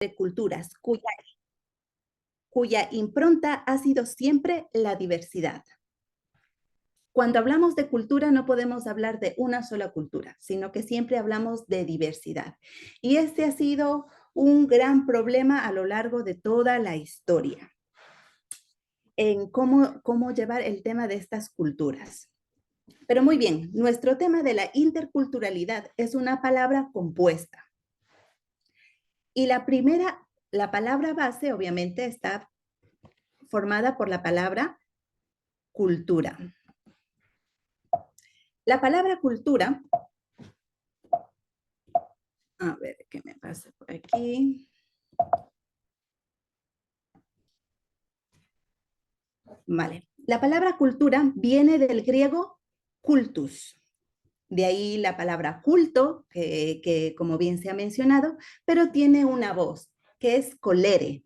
de culturas cuya impronta ha sido siempre la diversidad. Cuando hablamos de cultura no podemos hablar de una sola cultura, sino que siempre hablamos de diversidad. Y este ha sido un gran problema a lo largo de toda la historia en cómo llevar el tema de estas culturas. Pero muy bien, nuestro tema de la interculturalidad es una palabra compuesta. Y la palabra base obviamente está formada por la palabra cultura. La palabra cultura, a ver qué me pasa por aquí. Vale, la palabra cultura viene del griego cultus. De ahí la palabra culto, que como bien se ha mencionado, pero tiene una voz, que es colere,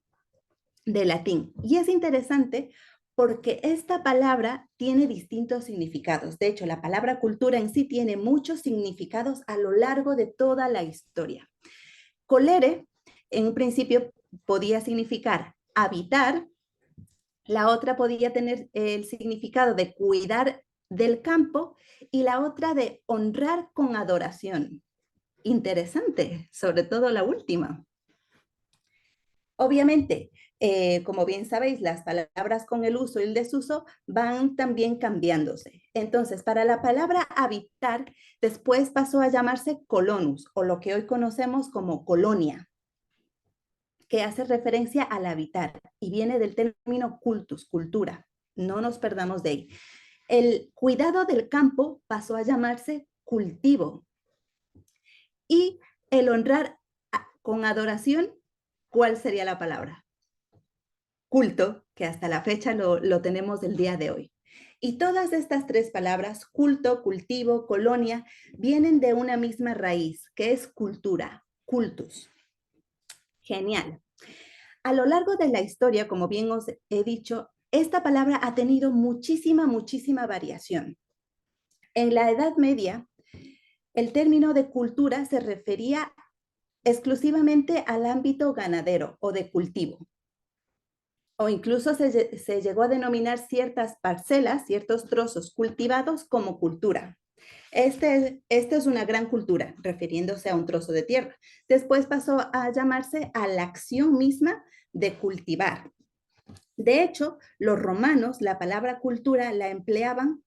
de latín. Y es interesante porque esta palabra tiene distintos significados. De hecho, la palabra cultura en sí tiene muchos significados a lo largo de toda la historia. Colere, en un principio, podía significar habitar. La otra podía tener el significado de cuidar del campo y la otra de honrar con adoración. Interesante, sobre todo la última. Obviamente, como bien sabéis, las palabras con el uso y el desuso van también cambiándose. Entonces, para la palabra habitar, después pasó a llamarse colonus, o lo que hoy conocemos como colonia, que hace referencia al habitar y viene del término cultus, cultura. No nos perdamos de ahí. El cuidado del campo pasó a llamarse cultivo y el honrar con adoración, ¿cuál sería la palabra? Culto, que hasta la fecha lo tenemos del día de hoy. Y todas estas tres palabras, culto, cultivo, colonia, vienen de una misma raíz, que es cultura, cultus. Genial. A lo largo de la historia, como bien os he dicho, esta palabra ha tenido muchísima variación. En la Edad Media, el término de cultura se refería exclusivamente al ámbito ganadero o de cultivo. O incluso se llegó a denominar ciertas parcelas, ciertos trozos cultivados como cultura. Esta es una gran cultura, refiriéndose a un trozo de tierra. Después pasó a llamarse a la acción misma de cultivar. De hecho, los romanos la palabra cultura la empleaban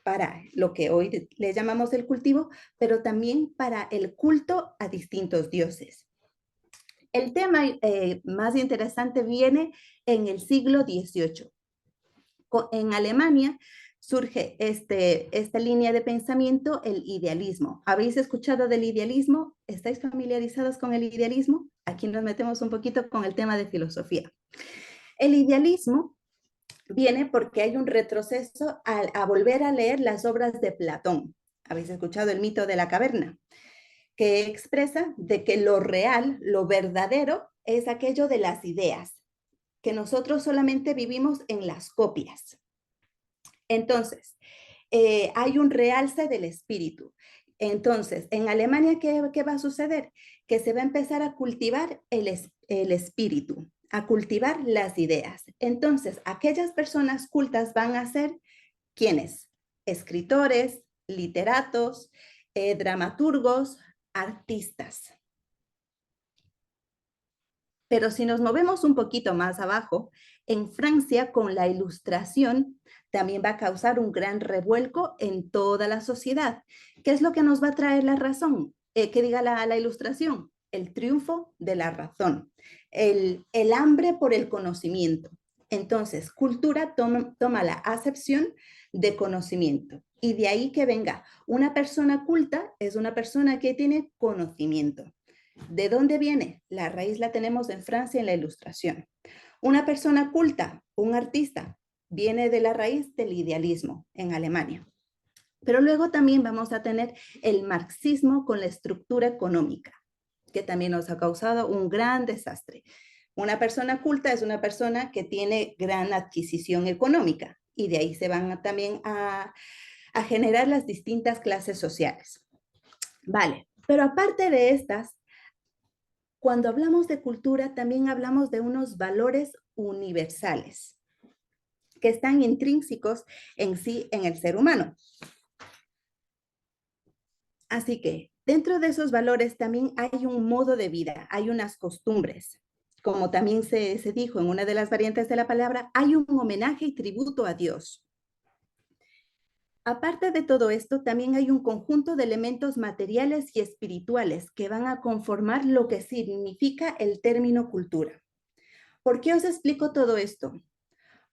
para lo que hoy le llamamos el cultivo, pero también para el culto a distintos dioses. El tema más interesante viene en el siglo XVIII. En Alemania surge esta línea de pensamiento, el idealismo. ¿Habéis escuchado del idealismo? ¿Estáis familiarizados con el idealismo? Aquí nos metemos un poquito con el tema de filosofía. El idealismo viene porque hay un retroceso a volver a leer las obras de Platón. ¿Habéis escuchado el mito de la caverna? Que expresa de que lo real, lo verdadero, es aquello de las ideas, que nosotros solamente vivimos en las copias. Entonces, hay un realce del espíritu. Entonces, en Alemania, ¿qué va a suceder? Que se va a empezar a cultivar el espíritu, a cultivar las ideas. Entonces, aquellas personas cultas van a ser, ¿quiénes? Escritores, literatos, dramaturgos, artistas. Pero si nos movemos un poquito más abajo, en Francia con la Ilustración también va a causar un gran revuelco en toda la sociedad. ¿Qué es lo que nos va a traer la razón? ¿Qué diga la Ilustración? El triunfo de la razón, el hambre por el conocimiento. Entonces, cultura toma la acepción de conocimiento. Y de ahí que venga, una persona culta es una persona que tiene conocimiento. ¿De dónde viene? La raíz la tenemos en Francia en la Ilustración. Una persona culta, un artista, viene de la raíz del idealismo en Alemania. Pero luego también vamos a tener el marxismo con la estructura económica, que también nos ha causado un gran desastre. Una persona culta es una persona que tiene gran adquisición económica y de ahí se van también a generar las distintas clases sociales. Vale, pero aparte de estas, cuando hablamos de cultura, también hablamos de unos valores universales que están intrínsecos en sí en el ser humano. Así que dentro de esos valores también hay un modo de vida, hay unas costumbres. Como también se dijo en una de las variantes de la palabra, hay un homenaje y tributo a Dios. Aparte de todo esto, también hay un conjunto de elementos materiales y espirituales que van a conformar lo que significa el término cultura. ¿Por qué os explico todo esto?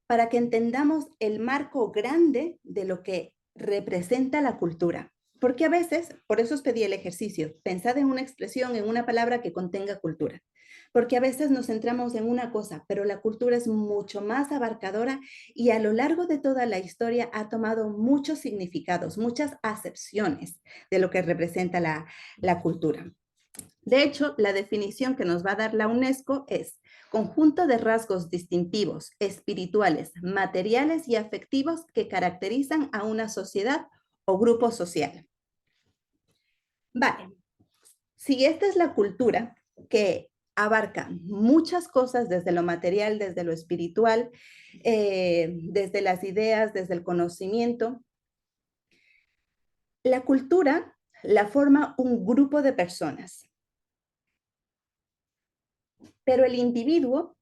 Para que entendamos el marco grande de lo que representa la cultura. Porque a veces, por eso os pedí el ejercicio, pensad en una expresión, en una palabra que contenga cultura. Porque a veces nos centramos en una cosa, pero la cultura es mucho más abarcadora y a lo largo de toda la historia ha tomado muchos significados, muchas acepciones de lo que representa la cultura. De hecho, la definición que nos va a dar la UNESCO es conjunto de rasgos distintivos, espirituales, materiales y afectivos que caracterizan a una sociedad o grupo social. Vale, si esta es la cultura que abarca muchas cosas desde lo material, desde lo espiritual, desde las ideas, desde el conocimiento, la cultura la forma un grupo de personas, pero el individuo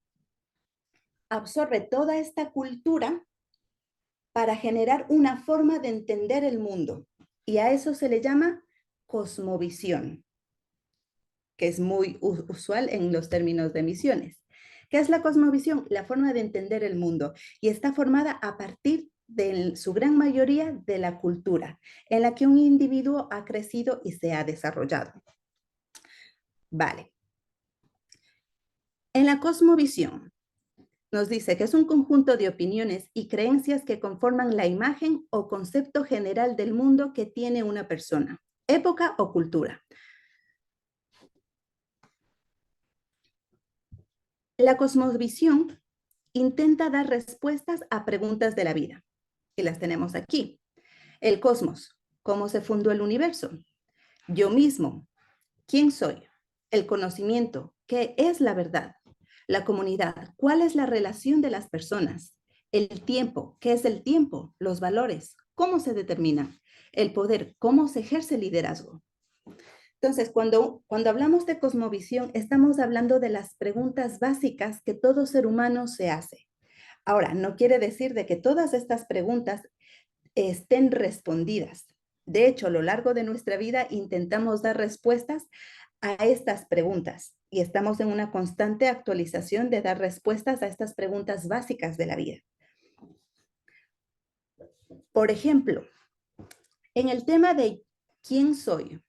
absorbe toda esta cultura para generar una forma de entender el mundo. Y a eso se le llama cosmovisión, que es muy usual en los términos de misiones. ¿Qué es la cosmovisión? La forma de entender el mundo. Y está formada a partir de su gran mayoría de la cultura en la que un individuo ha crecido y se ha desarrollado. Vale. En la cosmovisión, nos dice que es un conjunto de opiniones y creencias que conforman la imagen o concepto general del mundo que tiene una persona, época o cultura. La cosmovisión intenta dar respuestas a preguntas de la vida, y las tenemos aquí. El cosmos, ¿cómo se fundó el universo? Yo mismo, ¿quién soy? El conocimiento, ¿qué es la verdad? La comunidad, ¿cuál es la relación de las personas? El tiempo, ¿qué es el tiempo? Los valores, ¿cómo se determinan? El poder, ¿cómo se ejerce el liderazgo? Entonces, cuando hablamos de cosmovisión, estamos hablando de las preguntas básicas que todo ser humano se hace. Ahora, no quiere decir de que todas estas preguntas estén respondidas. De hecho, a lo largo de nuestra vida intentamos dar respuestas a estas preguntas y estamos en una constante actualización de dar respuestas a estas preguntas básicas de la vida. Por ejemplo, en el tema de quién soy,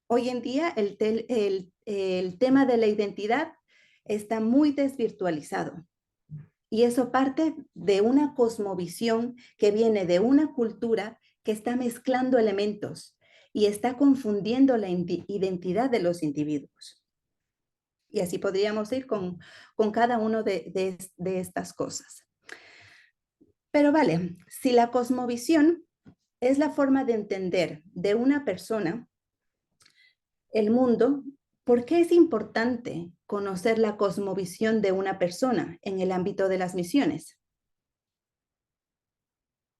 hoy en día el tema de la identidad está muy desvirtualizado. Y eso parte de una cosmovisión que viene de una cultura que está mezclando elementos y está confundiendo la identidad de los individuos. Y así podríamos ir con cada uno de estas cosas. Pero vale, si la cosmovisión es la forma de entender de una persona el mundo, ¿por qué es importante conocer la cosmovisión de una persona en el ámbito de las misiones?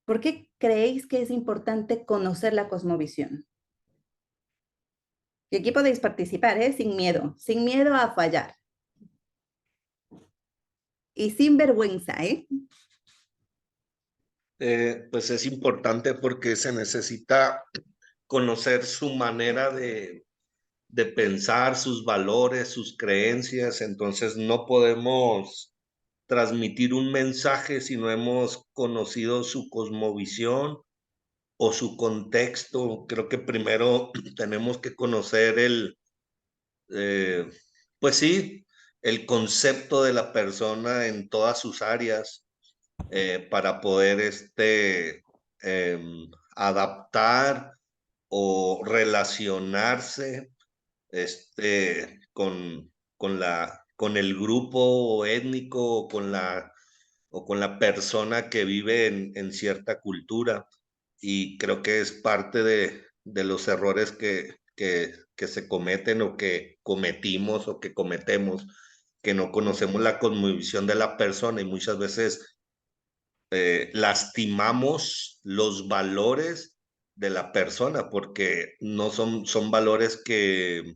¿Por qué creéis que es importante conocer la cosmovisión? Y aquí podéis participar, ¿eh? Sin miedo a fallar. Y sin vergüenza, ¿eh? Pues es importante porque se necesita conocer su manera de pensar, sus valores, sus creencias. Entonces no podemos transmitir un mensaje si no hemos conocido su cosmovisión o su contexto. Creo que primero tenemos que conocer eh, pues sí, el concepto de la persona en todas sus áreas, para poder adaptar o relacionarse con el grupo étnico o con la persona que vive en cierta cultura. Y creo que es parte de los errores que se cometen o que cometimos o que cometemos, que no conocemos la cosmovisión de la persona y muchas veces lastimamos los valores de la persona porque no son valores que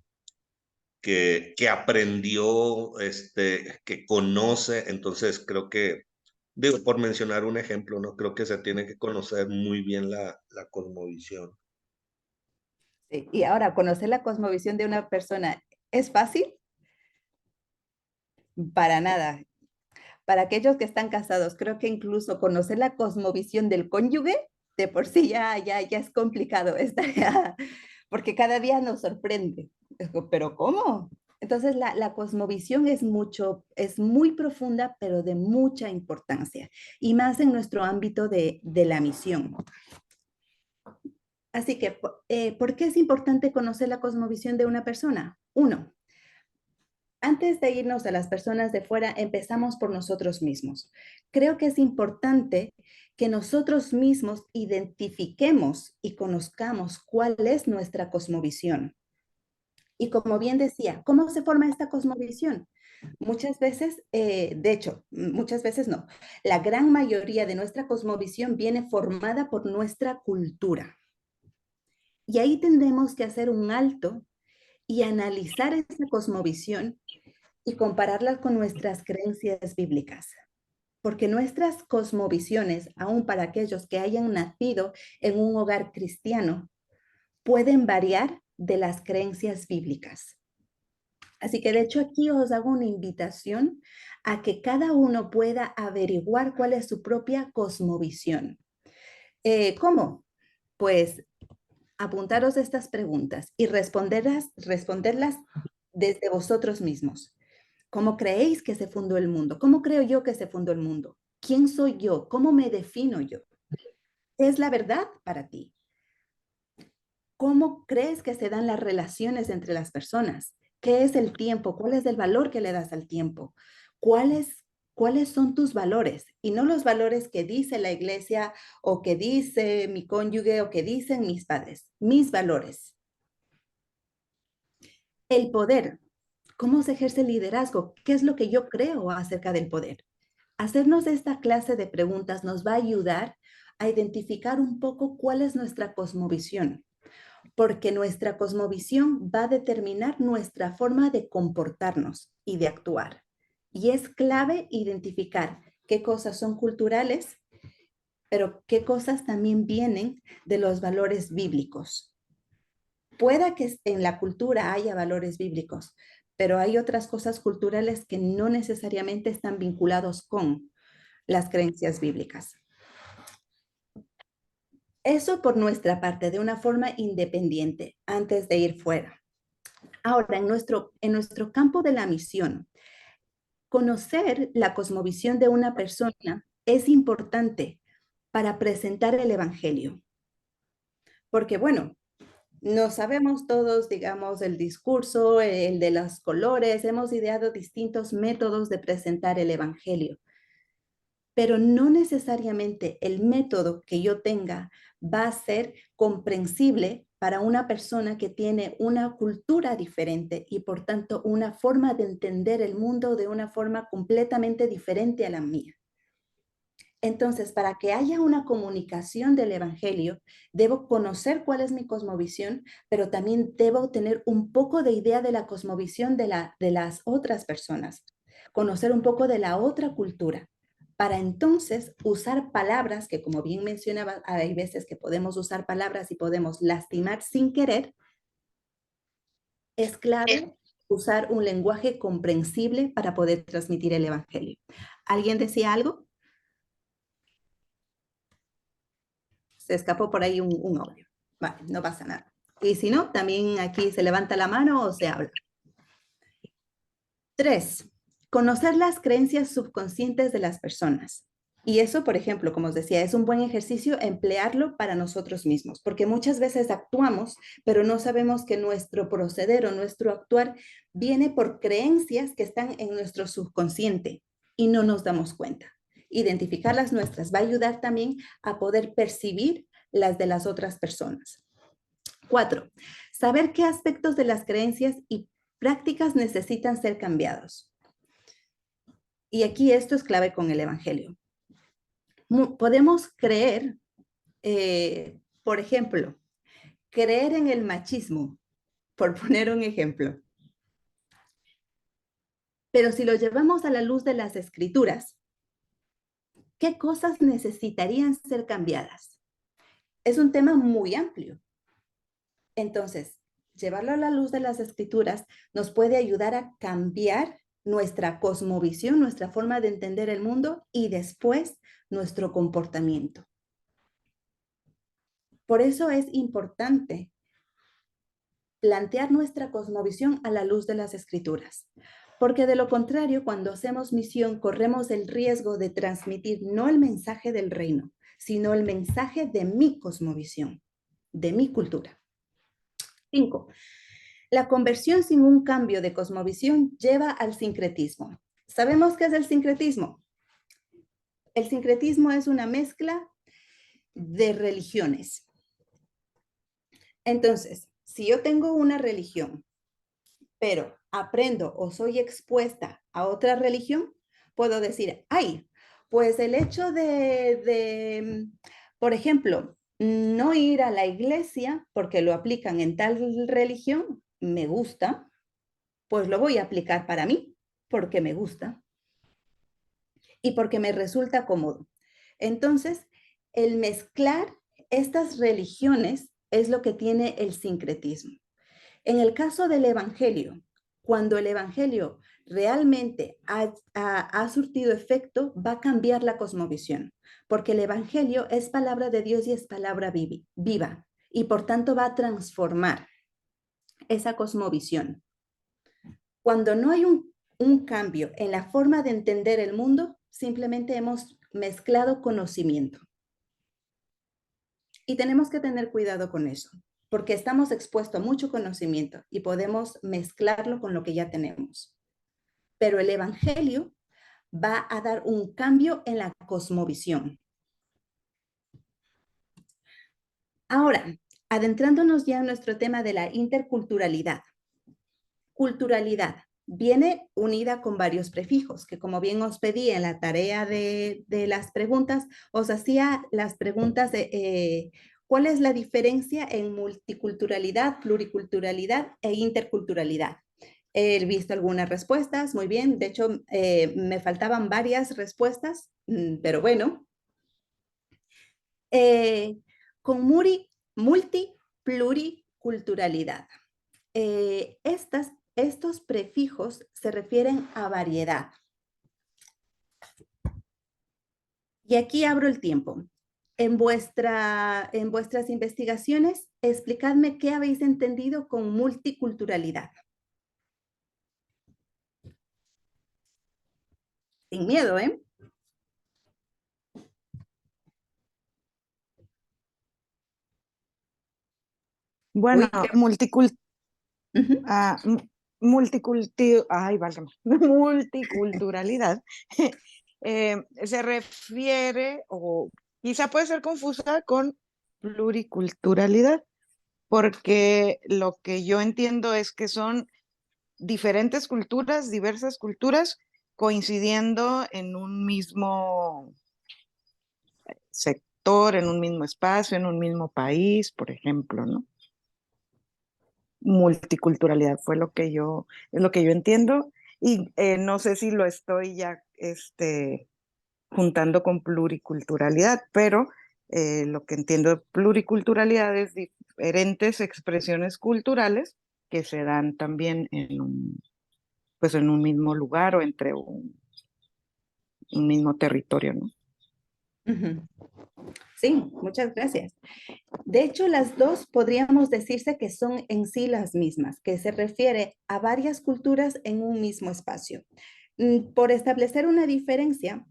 aprendió, que conoce. Entonces creo que, digo, por mencionar un ejemplo, ¿no? Creo que se tiene que conocer muy bien la cosmovisión. Sí, y ahora, conocer la cosmovisión de una persona, ¿es fácil? Para nada. Para aquellos que están casados, creo que incluso conocer la cosmovisión del cónyuge, de por sí ya es complicado esta, porque cada día nos sorprende. Pero ¿cómo? Entonces la cosmovisión es muy profunda, pero de mucha importancia, y más en nuestro ámbito de la misión. Así que, ¿por qué es importante conocer la cosmovisión de una persona? Uno, antes de irnos a las personas de fuera, empezamos por nosotros mismos. Creo que es importante que nosotros mismos identifiquemos y conozcamos cuál es nuestra cosmovisión. Y como bien decía, ¿cómo se forma esta cosmovisión? Muchas veces, de hecho, muchas veces no. La gran mayoría de nuestra cosmovisión viene formada por nuestra cultura. Y ahí tendremos que hacer un alto y analizar esa cosmovisión y compararlas con nuestras creencias bíblicas. Porque nuestras cosmovisiones, aun para aquellos que hayan nacido en un hogar cristiano, pueden variar de las creencias bíblicas. Así que de hecho aquí os hago una invitación a que cada uno pueda averiguar cuál es su propia cosmovisión. ¿Cómo? Pues apuntaros estas preguntas y responderlas desde vosotros mismos. ¿Cómo creéis que se fundó el mundo? ¿Cómo creo yo que se fundó el mundo? ¿Quién soy yo? ¿Cómo me defino yo? ¿Qué es la verdad para ti? ¿Cómo crees que se dan las relaciones entre las personas? ¿Qué es el tiempo? ¿Cuál es el valor que le das al tiempo? ¿Cuáles son tus valores? Y no los valores que dice la iglesia o que dice mi cónyuge o que dicen mis padres. Mis valores. El poder. ¿Cómo se ejerce el liderazgo? ¿Qué es lo que yo creo acerca del poder? Hacernos esta clase de preguntas nos va a ayudar a identificar un poco cuál es nuestra cosmovisión, porque nuestra cosmovisión va a determinar nuestra forma de comportarnos y de actuar. Y es clave identificar qué cosas son culturales, pero qué cosas también vienen de los valores bíblicos. Pueda que en la cultura haya valores bíblicos, pero hay otras cosas culturales que no necesariamente están vinculados con las creencias bíblicas. Eso por nuestra parte, de una forma independiente, antes de ir fuera. Ahora, en nuestro campo de la misión, conocer la cosmovisión de una persona es importante para presentar el Evangelio. Porque, bueno, no sabemos todos, digamos, el discurso, el de los colores, hemos ideado distintos métodos de presentar el Evangelio, pero no necesariamente el método que yo tenga va a ser comprensible para una persona que tiene una cultura diferente y por tanto una forma de entender el mundo de una forma completamente diferente a la mía. Entonces, para que haya una comunicación del Evangelio, debo conocer cuál es mi cosmovisión, pero también debo tener un poco de idea de la cosmovisión de las otras personas, conocer un poco de la otra cultura, para entonces usar palabras que, como bien mencionaba, hay veces que podemos usar palabras y podemos lastimar sin querer. Es clave usar un lenguaje comprensible para poder transmitir el Evangelio. ¿Alguien decía algo? Se escapó por ahí un audio. Vale, no pasa nada. Y si no, también aquí se levanta la mano o se habla. 3, conocer las creencias subconscientes de las personas. Y eso, por ejemplo, como os decía, es un buen ejercicio emplearlo para nosotros mismos, porque muchas veces actuamos, pero no sabemos que nuestro proceder o nuestro actuar viene por creencias que están en nuestro subconsciente y no nos damos cuenta. Identificar las nuestras va a ayudar también a poder percibir las de las otras personas. 4, Saber qué aspectos de las creencias y prácticas necesitan ser cambiados. Y aquí esto es clave con el Evangelio. Podemos creer, por ejemplo, creer en el machismo, por poner un ejemplo. Pero si lo llevamos a la luz de las escrituras, ¿qué cosas necesitarían ser cambiadas? Es un tema muy amplio. Entonces, llevarlo a la luz de las escrituras nos puede ayudar a cambiar nuestra cosmovisión, nuestra forma de entender el mundo y después nuestro comportamiento. Por eso es importante plantear nuestra cosmovisión a la luz de las escrituras, porque de lo contrario, cuando hacemos misión, corremos el riesgo de transmitir no el mensaje del reino, sino el mensaje de mi cosmovisión, de mi cultura. 5. La conversión sin un cambio de cosmovisión lleva al sincretismo. ¿Sabemos qué es el sincretismo? El sincretismo es una mezcla de religiones. Entonces, si yo tengo una religión, pero aprendo o soy expuesta a otra religión, puedo decir, ay, pues el hecho por ejemplo, no ir a la iglesia porque lo aplican en tal religión, me gusta, pues lo voy a aplicar para mí porque me gusta y porque me resulta cómodo. Entonces, el mezclar estas religiones es lo que tiene el sincretismo. En el caso del Evangelio, cuando el Evangelio realmente ha surtido efecto, va a cambiar la cosmovisión, porque el Evangelio es palabra de Dios y es palabra viva, y por tanto va a transformar esa cosmovisión. Cuando no hay un cambio en la forma de entender el mundo, simplemente hemos mezclado conocimiento. Y tenemos que tener cuidado con eso, porque estamos expuestos a mucho conocimiento y podemos mezclarlo con lo que ya tenemos. Pero el Evangelio va a dar un cambio en la cosmovisión. Ahora, adentrándonos ya en nuestro tema de la interculturalidad. Culturalidad viene unida con varios prefijos, que como bien os pedí en la tarea de las preguntas, os hacía las preguntas de ¿cuál es la diferencia en multiculturalidad, pluriculturalidad e interculturalidad? He visto algunas respuestas, muy bien, de hecho me faltaban varias respuestas, pero bueno. Con multipluriculturalidad. Estos prefijos se refieren a variedad. Y aquí abro el tiempo. En vuestras investigaciones, explicadme qué habéis entendido con multiculturalidad. Sin miedo, ¿eh? Bueno, Uy, uh-huh. multiculturalidad se refiere o quizá puede ser confusa con pluriculturalidad, porque lo que yo entiendo es que son diferentes culturas, diversas culturas coincidiendo en un mismo sector, en un mismo espacio, en un mismo país, por ejemplo, ¿no? Multiculturalidad fue es lo que yo entiendo, y no sé si lo estoy ya juntando con pluriculturalidad, pero lo que entiendo de pluriculturalidad es diferentes expresiones culturales que se dan también pues en un mismo lugar o entre un mismo territorio, ¿no? Uh-huh. Sí, muchas gracias. De hecho, las dos podríamos decirse que son en sí las mismas, que se refiere a varias culturas en un mismo espacio. Por establecer una diferencia,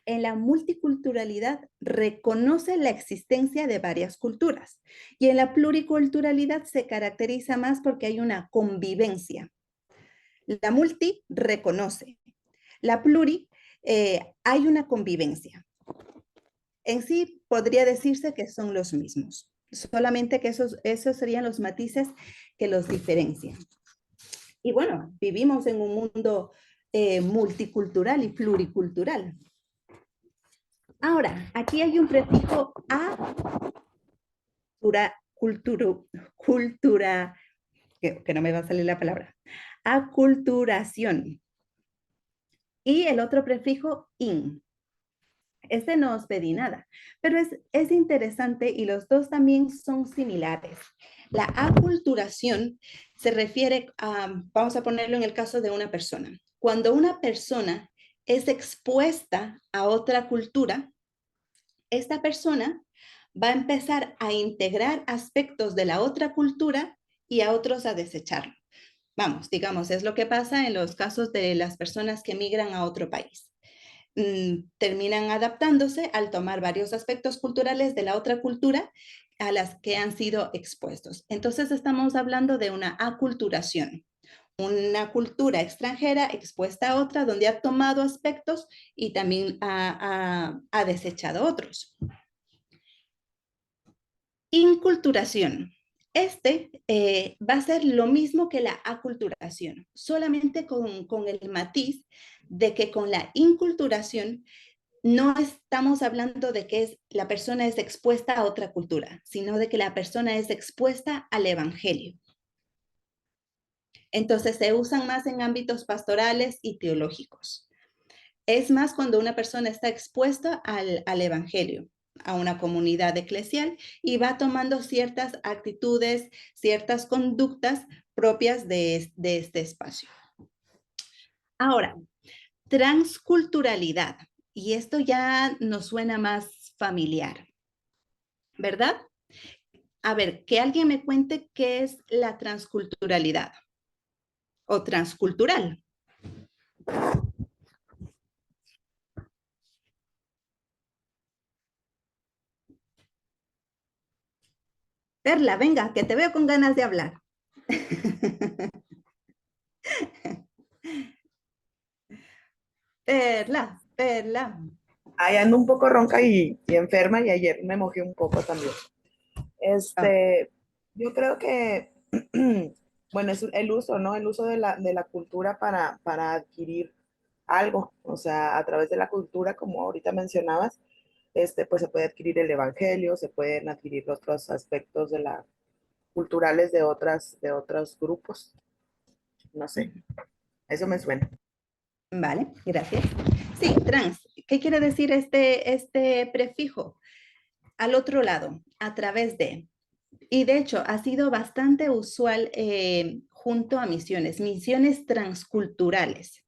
en la multiculturalidad reconoce la existencia de varias culturas y en la pluriculturalidad se caracteriza más porque hay una convivencia. La multi reconoce, la pluri hay una convivencia. En sí podría decirse que son los mismos. Solamente que esos serían los matices que los diferencian. Y bueno, vivimos en un mundo multicultural y pluricultural. Ahora, aquí hay un prefijo a, cultura, que no me va a salir la palabra, aculturación. Y el otro prefijo in. Este no os pedí nada, pero es interesante y los dos también son similares. La aculturación se refiere a, vamos a ponerlo en el caso de una persona. Cuando una persona es expuesta a otra cultura, esta persona va a empezar a integrar aspectos de la otra cultura y a otros a desecharlo. Vamos, digamos, es lo que pasa en los casos de las personas que migran a otro país. Terminan adaptándose al tomar varios aspectos culturales de la otra cultura a las que han sido expuestos. Entonces estamos hablando de una aculturación, una cultura extranjera expuesta a otra donde ha tomado aspectos y también ha desechado otros. Inculturación. Va a ser lo mismo que la aculturación, solamente con el matiz de que con la inculturación no estamos hablando de que la persona es expuesta a otra cultura, sino de que la persona es expuesta al evangelio. Entonces se usan más en ámbitos pastorales y teológicos. Es más cuando una persona está expuesta al evangelio, a una comunidad eclesial y va tomando ciertas actitudes, ciertas conductas propias de este espacio. Ahora, transculturalidad. Y esto ya nos suena más familiar, ¿verdad? A ver, que alguien me cuente qué es la transculturalidad o transcultural. Perla, venga, que te veo con ganas de hablar. Perla, Perla. Ahí ando un poco ronca y enferma y ayer me mojé un poco también. Yo creo que, bueno, es el uso, ¿no? El uso de la cultura para adquirir algo, o sea, a través de la cultura, como ahorita mencionabas, pues se puede adquirir el evangelio, se pueden adquirir otros aspectos culturales de otros grupos. No sé, eso me suena. Vale, gracias. Sí, trans. ¿Qué quiere decir este prefijo? Al otro lado, a través de. Y de hecho, ha sido bastante usual junto a misiones transculturales.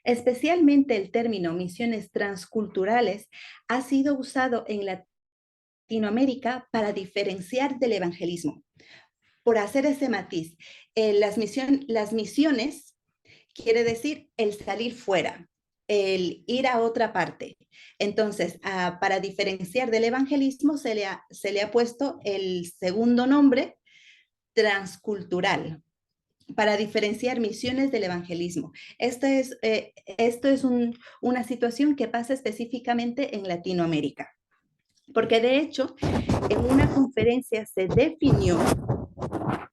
Especialmente el término misiones transculturales ha sido usado en Latinoamérica para diferenciar del evangelismo. Por hacer ese matiz, las misiones quiere decir el salir fuera, el ir a otra parte. Entonces, para diferenciar del evangelismo se le ha puesto el segundo nombre, transcultural, para diferenciar misiones del evangelismo. Esto es una situación que pasa específicamente en Latinoamérica, porque de hecho, en una conferencia se definió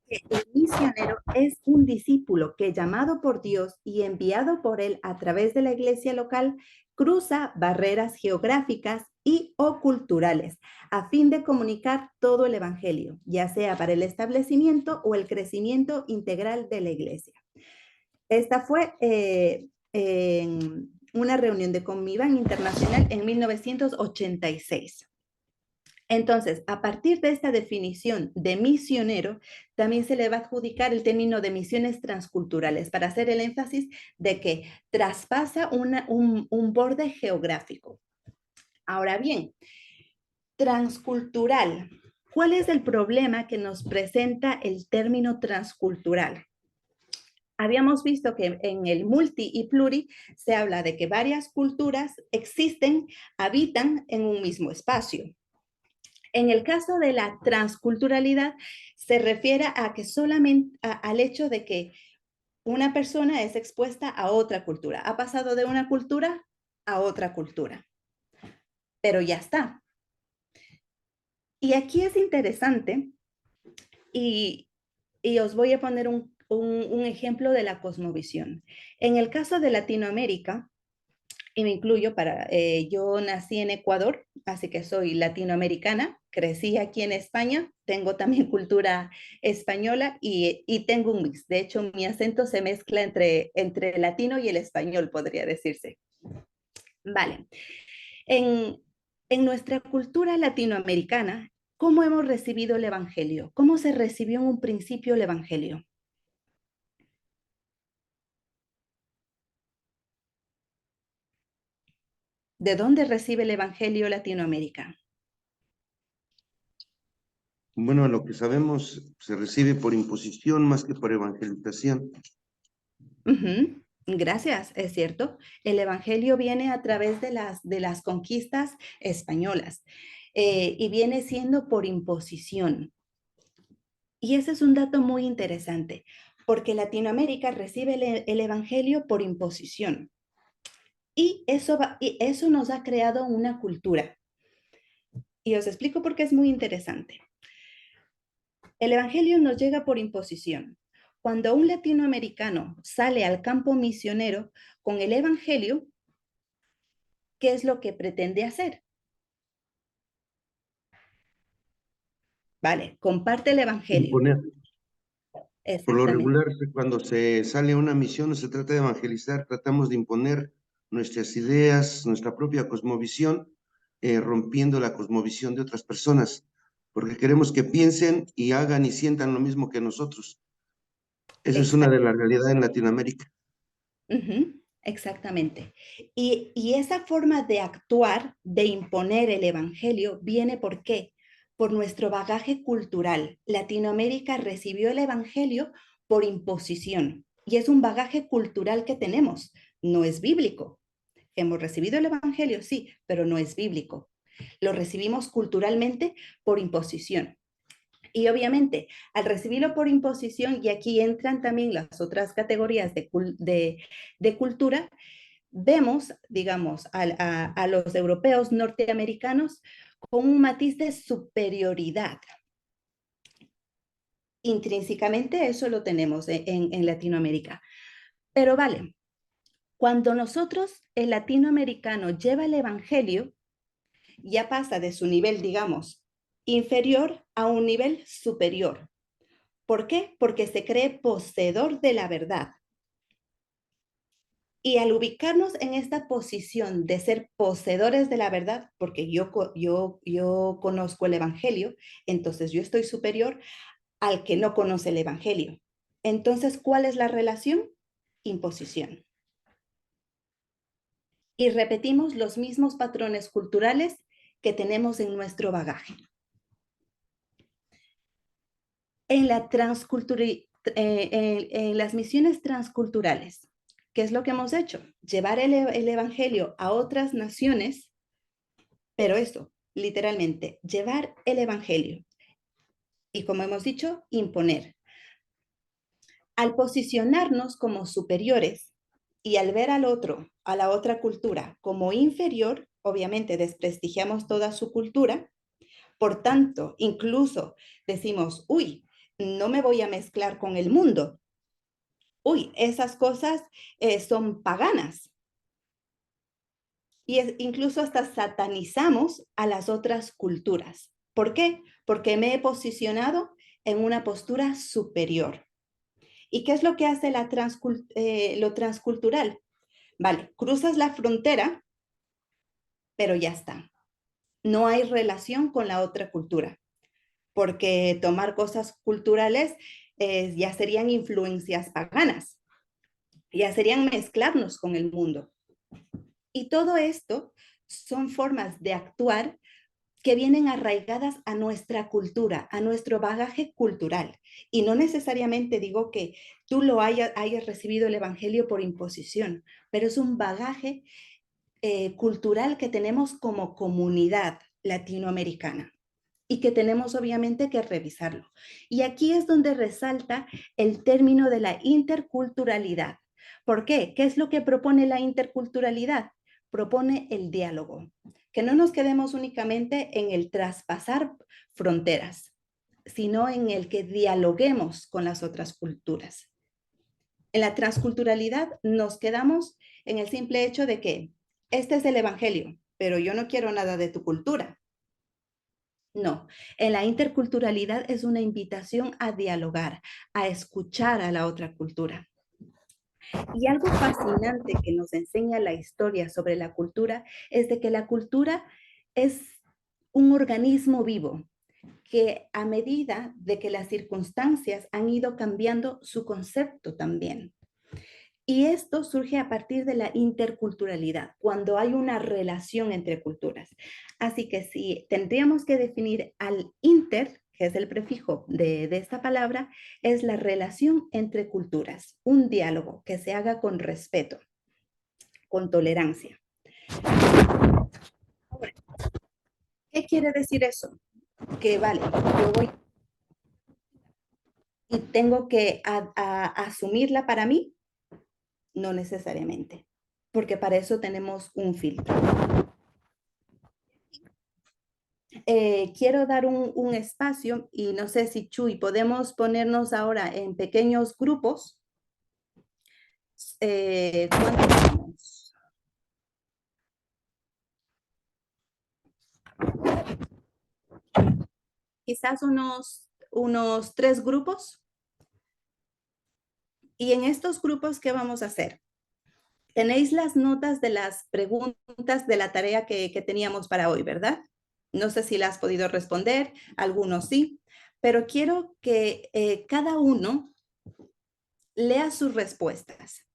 que el misionero es un discípulo que, llamado por Dios y enviado por él a través de la iglesia local, cruza barreras geográficas y o culturales a fin de comunicar todo el evangelio, ya sea para el establecimiento o el crecimiento integral de la iglesia. Esta fue en una reunión de Convivan Internacional en 1986. Entonces, a partir de esta definición de misionero, también se le va a adjudicar el término de misiones transculturales para hacer el énfasis de que traspasa un borde geográfico. Ahora bien, transcultural. ¿Cuál es el problema que nos presenta el término transcultural? Habíamos visto que en el multi y pluri se habla de que varias culturas existen, habitan en un mismo espacio. En el caso de la transculturalidad, se refiere a que solamente al hecho de que una persona es expuesta a otra cultura, ha pasado de una cultura a otra cultura, pero ya está. Y aquí es interesante y, y os voy a poner un ejemplo de la cosmovisión. En el caso de Latinoamérica, y me incluyo yo nací en Ecuador, así que soy latinoamericana, crecí aquí en España, tengo también cultura española y tengo un mix. De hecho, mi acento se mezcla entre el latino y el español, podría decirse. Vale. En, en nuestra cultura latinoamericana, ¿cómo hemos recibido el Evangelio? ¿Cómo se recibió en un principio el Evangelio? ¿De dónde recibe el Evangelio Latinoamérica? Bueno, a lo que sabemos, se recibe por imposición más que por evangelización. Ujú. Gracias, es cierto. El Evangelio viene a través de las conquistas españolas y viene siendo por imposición. Y ese es un dato muy interesante, porque Latinoamérica recibe el Evangelio por imposición. Y eso nos ha creado una cultura. Y os explico por qué es muy interesante. El Evangelio nos llega por imposición. Cuando un latinoamericano sale al campo misionero con el Evangelio, ¿qué es lo que pretende hacer? Vale, comparte el Evangelio. Imponer. Por lo Exactamente. regular, cuando se sale a una misión, no se trata de evangelizar, tratamos de imponer nuestras ideas, nuestra propia cosmovisión, rompiendo la cosmovisión de otras personas, porque queremos que piensen y hagan y sientan lo mismo que nosotros. Esa es una de las realidades en Latinoamérica. Ujú, exactamente. Y esa forma de actuar, de imponer el Evangelio, viene ¿por qué? Por nuestro bagaje cultural. Latinoamérica recibió el Evangelio por imposición y es un bagaje cultural que tenemos, no es bíblico. Hemos recibido el Evangelio, sí, pero no es bíblico. Lo recibimos culturalmente por imposición. Y obviamente, al recibirlo por imposición, y aquí entran también las otras categorías de cultura, vemos, digamos, a los europeos norteamericanos con un matiz de superioridad. Intrínsecamente eso lo tenemos en Latinoamérica. Pero vale, cuando nosotros, el latinoamericano, lleva el Evangelio, ya pasa de su nivel, digamos, inferior a un nivel superior. ¿Por qué? Porque se cree poseedor de la verdad. Y al ubicarnos en esta posición de ser poseedores de la verdad, porque yo conozco el Evangelio, entonces yo estoy superior al que no conoce el Evangelio. Entonces, ¿cuál es la relación? Imposición. Y repetimos los mismos patrones culturales que tenemos en nuestro bagaje. En, la en las misiones transculturales, ¿qué es lo que hemos hecho? Llevar el Evangelio a otras naciones, pero eso, literalmente, llevar el Evangelio. Y como hemos dicho, imponer. Al posicionarnos como superiores y al ver al otro, a la otra cultura, como inferior, obviamente desprestigiamos toda su cultura. Por tanto, incluso decimos, uy, no me voy a mezclar con el mundo. Uy, esas cosas son paganas. Y incluso hasta satanizamos a las otras culturas. ¿Por qué? Porque me he posicionado en una postura superior. ¿Y qué es lo que hace lo transcultural? Vale, cruzas la frontera, pero ya está. No hay relación con la otra cultura, porque tomar cosas culturales ya serían influencias paganas, ya serían mezclarnos con el mundo. Y todo esto son formas de actuar que vienen arraigadas a nuestra cultura, a nuestro bagaje cultural. Y no necesariamente digo que tú hayas recibido el Evangelio por imposición, pero es un bagaje cultural que tenemos como comunidad latinoamericana y que tenemos obviamente que revisarlo. Y aquí es donde resalta el término de la interculturalidad. ¿Por qué? ¿Qué es lo que propone la interculturalidad? Propone el diálogo. que no nos quedemos únicamente en el traspasar fronteras, sino en el que dialoguemos con las otras culturas. En la transculturalidad nos quedamos en el simple hecho de que este es el evangelio, pero yo no quiero nada de tu cultura. No, en la interculturalidad es una invitación a dialogar, a escuchar a la otra cultura. Y algo fascinante que nos enseña la historia sobre la cultura es de que la cultura es un organismo vivo que a medida de que las circunstancias han ido cambiando su concepto también. Y esto surge a partir de la interculturalidad, cuando hay una relación entre culturas. Así que si tendríamos que definir al inter, que es el prefijo de esta palabra, es la relación entre culturas, un diálogo que se haga con respeto, con tolerancia. ¿Qué quiere decir eso? Que vale, yo voy y tengo que asumirla para mí, no necesariamente, porque para eso tenemos un filtro. Quiero dar un espacio y no sé si Chuy, podemos ponernos ahora en pequeños grupos. ¿Cuántos somos? Quizás unos 3 grupos. Y en estos grupos, ¿qué vamos a hacer? Tenéis las notas de las preguntas de la tarea que teníamos para hoy, ¿verdad? No sé si la has podido responder, algunos sí, pero quiero que cada uno lea sus respuestas,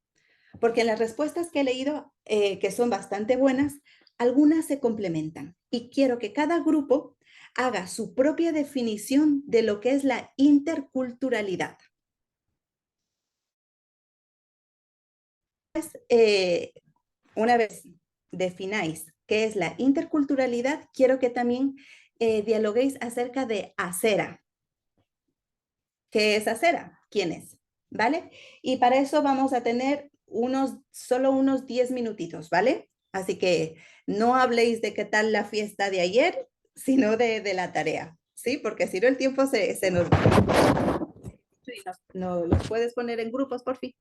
porque en las respuestas que he leído, que son bastante buenas, algunas se complementan y quiero que cada grupo haga su propia definición de lo que es la interculturalidad. Una vez defináis qué es la interculturalidad, quiero que también dialoguéis acerca de acera. ¿Qué es acera? ¿Quién es? ¿Vale? Y para eso vamos a tener solo unos 10 minutitos, ¿vale? Así que no habléis de qué tal la fiesta de ayer, sino de la tarea, ¿sí? Porque si no el tiempo se nos va. Sí, no, los puedes poner en grupos, por fin.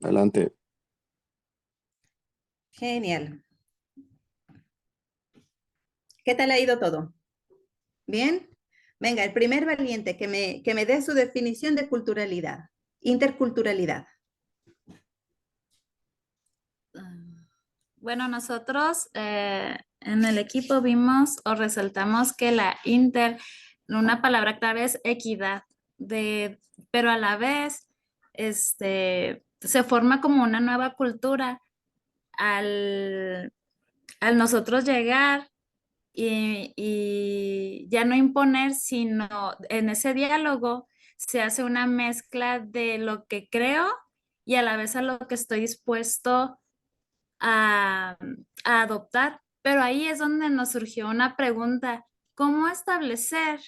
Adelante. Genial. ¿Qué tal ha ido todo? ¿Bien? Venga, el primer valiente que me dé su definición de culturalidad, interculturalidad. Bueno, nosotros en el equipo vimos o resaltamos que una palabra clave es equidad, pero a la vez se forma como una nueva cultura al nosotros llegar y ya no imponer, sino en ese diálogo se hace una mezcla de lo que creo y a la vez a lo que estoy dispuesto a, a adoptar. Pero ahí es donde nos surgió una pregunta: ¿cómo establecer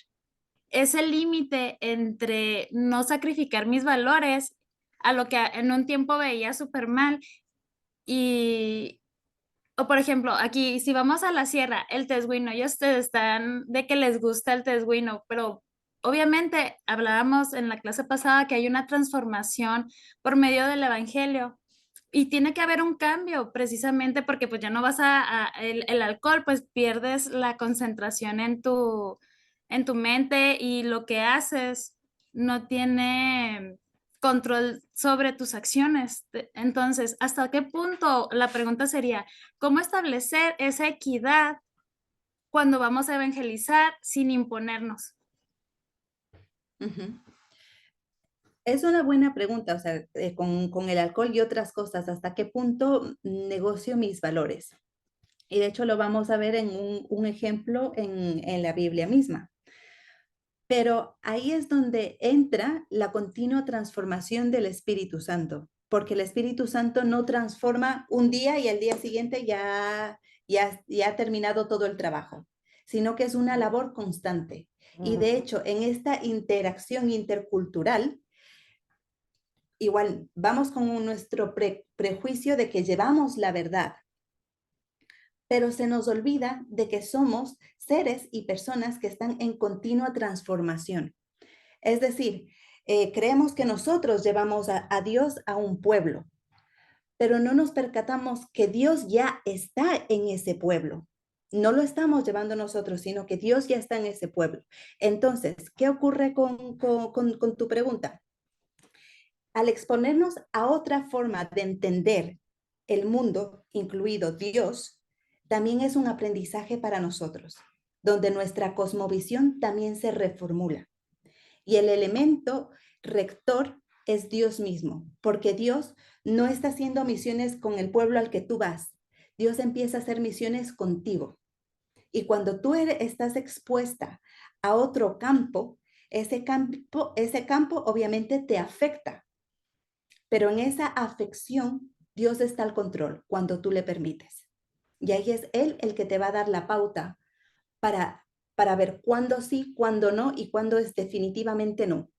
ese límite entre no sacrificar mis valores a lo que en un tiempo veía súper mal? O por ejemplo, aquí, si vamos a la sierra, el tesguino, ellos están de que les gusta el tesguino, pero obviamente hablábamos en la clase pasada que hay una transformación por medio del evangelio y tiene que haber un cambio precisamente porque pues ya no vas el alcohol, pues pierdes la concentración en tu mente y lo que haces no tiene control sobre tus acciones. Entonces, ¿hasta qué punto? La pregunta sería, ¿cómo establecer esa equidad cuando vamos a evangelizar sin imponernos? Uh-huh. Es una buena pregunta, o sea, con el alcohol y otras cosas, ¿hasta qué punto negocio mis valores? Y de hecho lo vamos a ver en un ejemplo en la Biblia misma. Pero ahí es donde entra la continua transformación del Espíritu Santo, porque el Espíritu Santo no transforma un día y al día siguiente ya ha terminado todo el trabajo, sino que es una labor constante. Y de hecho, en esta interacción intercultural, igual vamos con nuestro prejuicio de que llevamos la verdad, pero se nos olvida de que somos seres y personas que están en continua transformación. Es decir, creemos que nosotros llevamos a Dios a un pueblo, pero no nos percatamos que Dios ya está en ese pueblo. No lo estamos llevando nosotros, sino que Dios ya está en ese pueblo. Entonces, ¿qué ocurre con tu pregunta? Al exponernos a otra forma de entender el mundo, incluido Dios, también es un aprendizaje para nosotros, donde nuestra cosmovisión también se reformula. Y el elemento rector es Dios mismo, porque Dios no está haciendo misiones con el pueblo al que tú vas. Dios empieza a hacer misiones contigo. Y cuando tú estás expuesta a otro campo, ese campo obviamente te afecta, pero en esa afección Dios está al control cuando tú le permites. Y ahí es Él el que te va a dar la pauta para ver cuándo sí, cuándo no y cuándo es definitivamente no.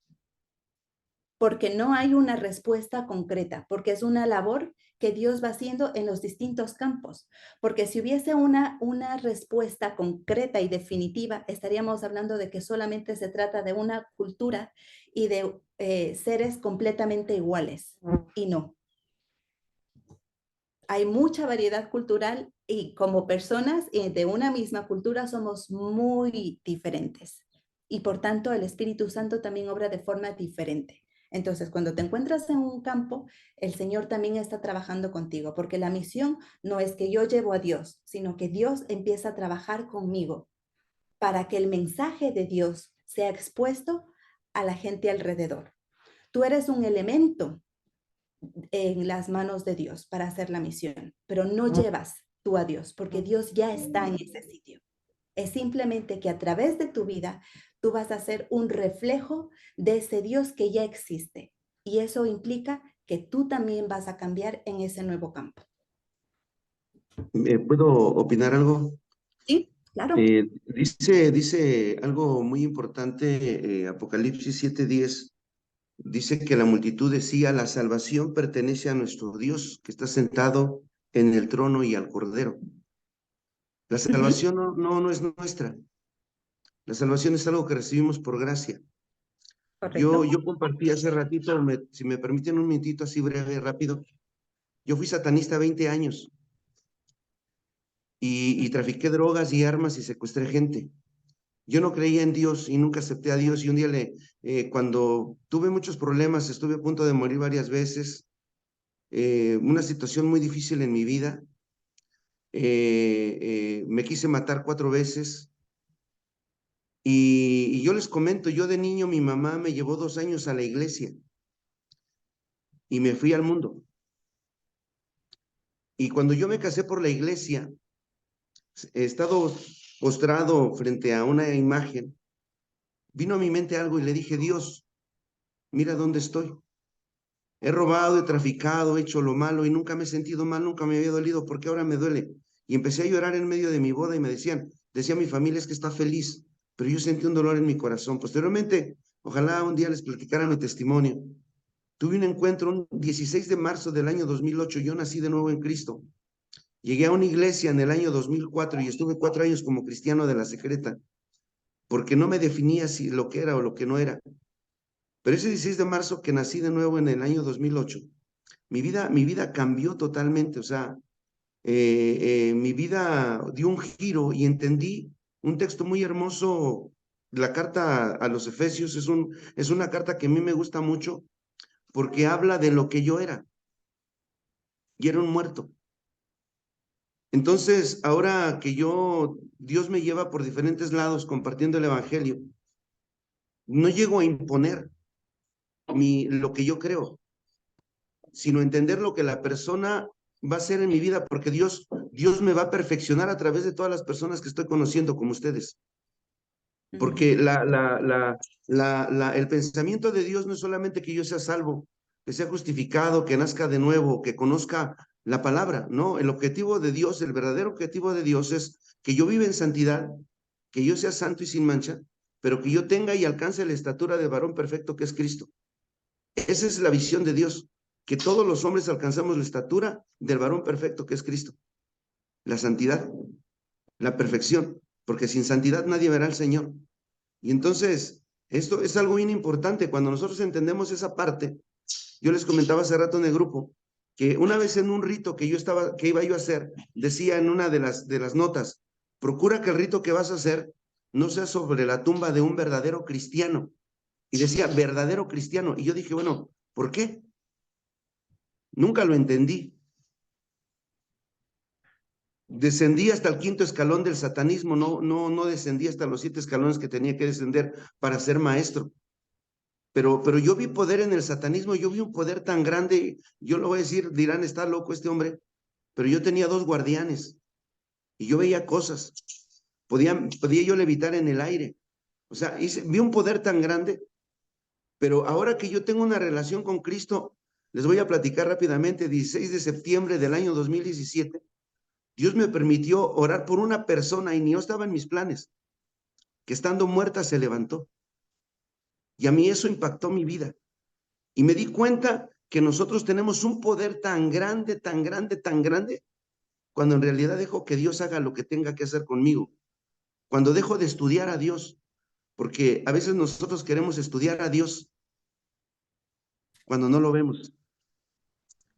Porque no hay una respuesta concreta, porque es una labor que Dios va haciendo en los distintos campos. Porque si hubiese una respuesta concreta y definitiva, estaríamos hablando de que solamente se trata de una cultura y de seres completamente iguales. Y no. Hay mucha variedad cultural y como personas de una misma cultura somos muy diferentes. Y por tanto el Espíritu Santo también obra de forma diferente. Entonces, cuando te encuentras en un campo, el Señor también está trabajando contigo, porque la misión no es que yo llevo a Dios, sino que Dios empieza a trabajar conmigo para que el mensaje de Dios sea expuesto a la gente alrededor. Tú eres un elemento en las manos de Dios para hacer la misión, pero no llevas tú a Dios, porque Dios ya está en ese sitio. Es simplemente que a través de tu vida tú vas a ser un reflejo de ese Dios que ya existe. Y eso implica que tú también vas a cambiar en ese nuevo campo. ¿Puedo opinar algo? Sí, claro. Dice algo muy importante, Apocalipsis 7:10. Dice que la multitud decía, la salvación pertenece a nuestro Dios, que está sentado en el trono y al Cordero. La salvación no es nuestra. La salvación es algo que recibimos por gracia. ¿correcto? Yo compartí hace ratito, si me permiten un minutito así breve, rápido. Yo fui satanista 20 años y trafiqué drogas y armas y secuestré gente. Yo no creía en Dios y nunca acepté a Dios y un día cuando tuve muchos problemas, estuve a punto de morir varias veces, una situación muy difícil en mi vida, me quise matar 4 veces y yo les comento, yo de niño mi mamá me llevó 2 años a la iglesia y me fui al mundo. Y cuando yo me casé por la iglesia, he estado postrado frente a una imagen, vino a mi mente algo y le dije, Dios, mira dónde estoy. He robado, he traficado, he hecho lo malo y nunca me he sentido mal, nunca me había dolido, ¿por qué ahora me duele? Y empecé a llorar en medio de mi boda y me decía mi familia es que está feliz, pero yo sentí un dolor en mi corazón. Posteriormente, ojalá un día les platicara mi testimonio. Tuve un encuentro un 16 de marzo del año 2008, yo nací de nuevo en Cristo. Llegué a una iglesia en el año 2004 y estuve 4 años como cristiano de la secreta, porque no me definía si lo que era o lo que no era. Pero ese 16 de marzo que nací de nuevo en el año 2008, mi vida cambió totalmente, o sea, mi vida dio un giro y entendí un texto muy hermoso, la carta a los Efesios, es una carta que a mí me gusta mucho porque habla de lo que yo era, y era un muerto. Entonces, ahora que Dios me lleva por diferentes lados compartiendo el Evangelio, no llego a imponer lo que yo creo, sino entender lo que la persona va a hacer en mi vida, porque Dios me va a perfeccionar a través de todas las personas que estoy conociendo como ustedes. Porque el pensamiento de Dios no es solamente que yo sea salvo, que sea justificado, que nazca de nuevo, que conozca la palabra, no, el objetivo de Dios, el verdadero objetivo de Dios es que yo viva en santidad, que yo sea santo y sin mancha, pero que yo tenga y alcance la estatura de varón perfecto que es Cristo. Esa es la visión de Dios, que todos los hombres alcanzamos la estatura del varón perfecto que es Cristo, la santidad, la perfección, porque sin santidad nadie verá al Señor. Y entonces, esto es algo bien importante. Cuando nosotros entendemos esa parte, yo les comentaba hace rato en el grupo, que una vez en un rito que iba yo a hacer, decía en una de las notas, procura que el rito que vas a hacer no sea sobre la tumba de un verdadero cristiano. Y decía, verdadero cristiano. Y yo dije, bueno, ¿por qué? Nunca lo entendí. Descendí hasta el 5.º escalón del satanismo, no descendí hasta los 7 escalones que tenía que descender para ser maestro. Pero yo vi poder en el satanismo, yo vi un poder tan grande, yo lo voy a decir, dirán, está loco este hombre, pero yo tenía 2 guardianes y yo veía cosas, podía yo levitar en el aire, o sea, vi un poder tan grande, pero ahora que yo tengo una relación con Cristo, les voy a platicar rápidamente, 16 de septiembre del año 2017, Dios me permitió orar por una persona y ni yo estaba en mis planes, que estando muerta se levantó. Y a mí eso impactó mi vida. Y me di cuenta que nosotros tenemos un poder tan grande, tan grande, tan grande, cuando en realidad dejo que Dios haga lo que tenga que hacer conmigo. Cuando dejo de estudiar a Dios, porque a veces nosotros queremos estudiar a Dios cuando no lo vemos.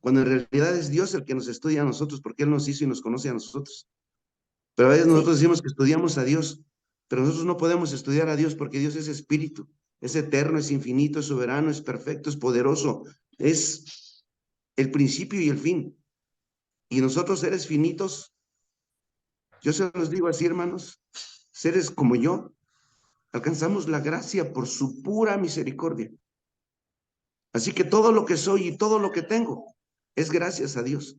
Cuando en realidad es Dios el que nos estudia a nosotros, porque Él nos hizo y nos conoce a nosotros. Pero a veces nosotros decimos que estudiamos a Dios, pero nosotros no podemos estudiar a Dios porque Dios es espíritu, es eterno, es infinito, es soberano, es perfecto, es poderoso, es el principio y el fin. Y nosotros, seres finitos, yo se los digo así, hermanos, seres como yo, alcanzamos la gracia por su pura misericordia. Así que todo lo que soy y todo lo que tengo es gracias a Dios,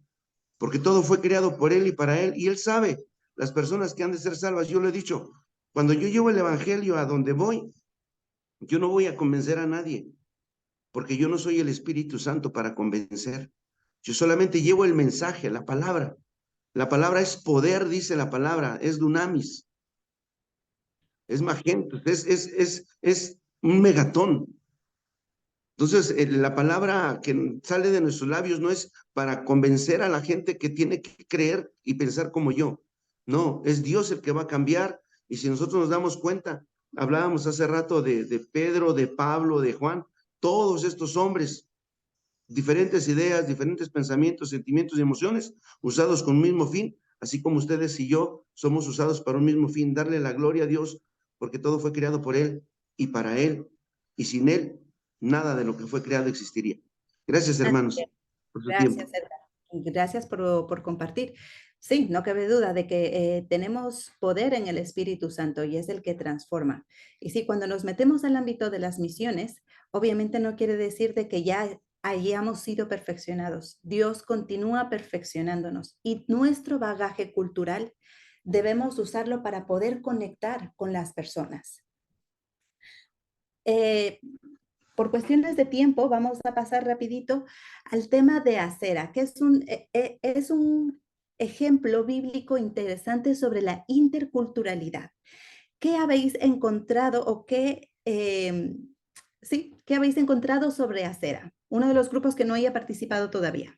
porque todo fue creado por Él y para Él, y Él sabe las personas que han de ser salvas. Yo lo he dicho, cuando yo llevo el evangelio a donde voy, yo no voy a convencer a nadie, porque yo no soy el Espíritu Santo para convencer. Yo solamente llevo el mensaje, la palabra. La palabra es poder, dice la palabra, es dunamis, es magento, es un megatón. Entonces, la palabra que sale de nuestros labios no es para convencer a la gente que tiene que creer y pensar como yo. No, es Dios el que va a cambiar. Y si nosotros nos damos cuenta, Hablábamos hace rato de Pedro, de Pablo, de Juan, todos estos hombres, diferentes ideas, diferentes pensamientos, sentimientos y emociones, usados con un mismo fin, así como ustedes y yo somos usados para un mismo fin, darle la gloria a Dios, porque todo fue creado por Él y para Él, y sin Él, nada de lo que fue creado existiría. Gracias, hermanos, por su tiempo. Gracias, Edgar. Gracias por compartir. Sí, no cabe duda de que tenemos poder en el Espíritu Santo y es el que transforma. Y sí, cuando nos metemos al ámbito de las misiones, obviamente no quiere decir de que ya hayamos sido perfeccionados. Dios continúa perfeccionándonos y nuestro bagaje cultural debemos usarlo para poder conectar con las personas. Por cuestiones de tiempo, vamos a pasar rapidito al tema de acera, que es un ejemplo bíblico interesante sobre la interculturalidad. ¿Qué habéis encontrado o qué habéis encontrado sobre acera? Uno de los grupos que no haya participado todavía.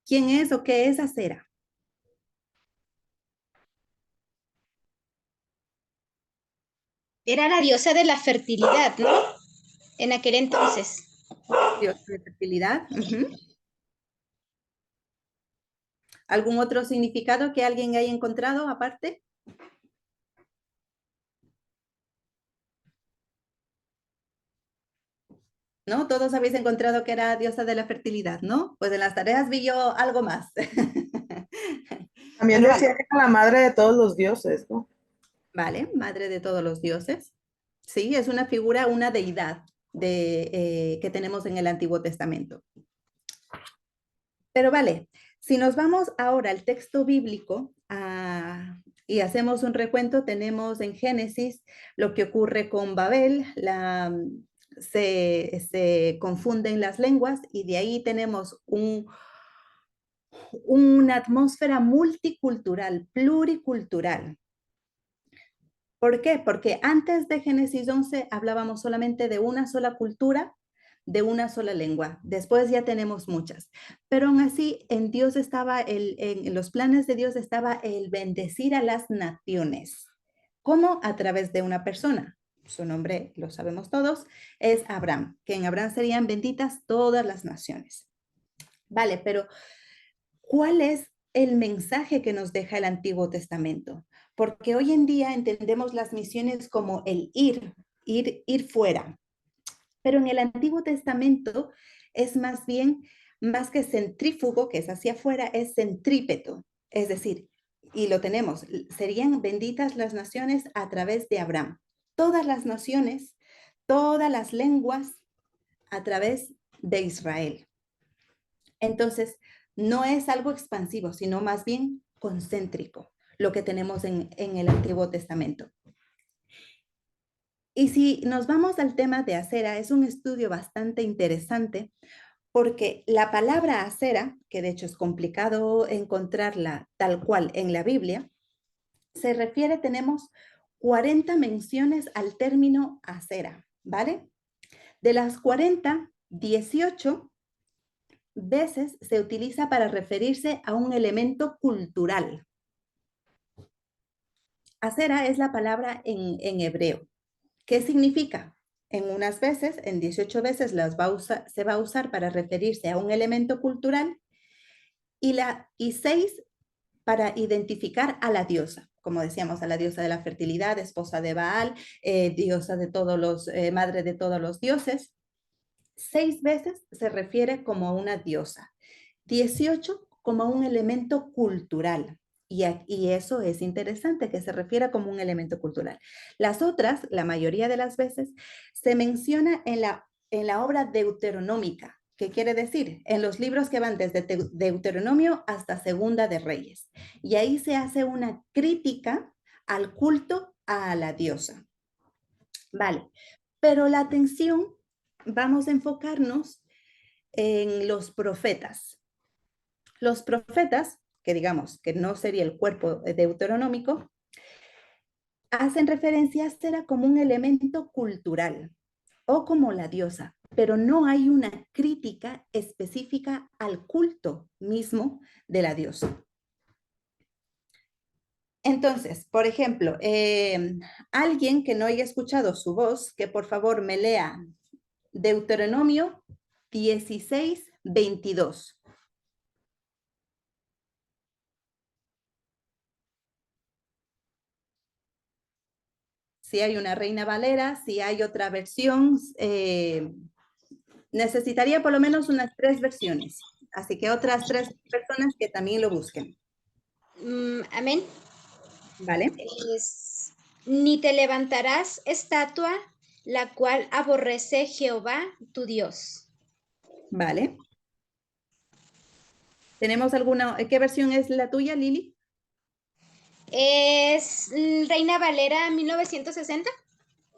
¿Quién es o qué es acera? Era la diosa de la fertilidad, ¿no? En aquel entonces. Dios de fertilidad. ¿Algún otro significado que alguien haya encontrado aparte? ¿No? Todos habéis encontrado que era diosa de la fertilidad, ¿no? Pues en las tareas vi yo algo más. También Pero decía que era la madre de todos los dioses, ¿no? vale, madre de todos los dioses. Sí, es una figura, una deidad que tenemos en el Antiguo Testamento. Pero vale, si nos vamos ahora al texto bíblico y hacemos un recuento, tenemos en Génesis lo que ocurre con Babel, se confunden las lenguas y de ahí tenemos una atmósfera multicultural, pluricultural. ¿Por qué? Porque antes de Génesis 11 hablábamos solamente de una sola cultura, de una sola lengua. Después ya tenemos muchas. Pero aún así, en Dios estaba en los planes de Dios estaba el bendecir a las naciones. ¿Cómo? A través de una persona. Su nombre, lo sabemos todos, es Abraham, que en Abraham serían benditas todas las naciones. Vale, pero ¿cuál es el mensaje que nos deja el Antiguo Testamento? Porque hoy en día entendemos las misiones como el ir fuera. Pero en el Antiguo Testamento es más bien, más que centrífugo, que es hacia afuera, es centrípeto. Es decir, y lo tenemos, serían benditas las naciones a través de Abraham. Todas las naciones, todas las lenguas a través de Israel. Entonces, no es algo expansivo, sino más bien concéntrico, lo que tenemos en el Antiguo Testamento. Y si nos vamos al tema de acera, es un estudio bastante interesante porque la palabra acera, que de hecho es complicado encontrarla tal cual en la Biblia, se refiere, tenemos 40 menciones al término acera, ¿vale? De las 40, 18 veces se utiliza para referirse a un elemento cultural. Acera es la palabra en hebreo. ¿Qué significa? En unas veces, en 18 veces se va a usar para referirse a un elemento cultural y 6 para identificar a la diosa. Como decíamos, a la diosa de la fertilidad, esposa de Baal, diosa de todos los, madre de todos los dioses. 6 veces se refiere como a una diosa. 18 como un elemento cultural. Y eso es interesante, que se refiera como un elemento cultural. Las otras, la mayoría de las veces, se menciona en la obra deuteronómica. ¿Qué quiere decir? En los libros que van desde Deuteronomio hasta Segunda de Reyes. Y ahí se hace una crítica al culto a la diosa. Vale, pero la atención, vamos a enfocarnos en los profetas. Los profetas, que digamos que no sería el cuerpo deuteronómico, hacen referencia a Acera como un elemento cultural o como la diosa, pero no hay una crítica específica al culto mismo de la diosa. Entonces, por ejemplo, alguien que no haya escuchado su voz, que por favor me lea Deuteronomio 16:22. Si hay una Reina Valera, si hay otra versión, necesitaría por lo menos unas 3 versiones. Así que otras 3 personas que también lo busquen. Amén. ¿Vale? Ni te levantarás estatua la cual aborrece Jehová tu Dios. Vale. ¿Tenemos alguna? ¿Qué versión es la tuya, Lili? Es Reina Valera 1960.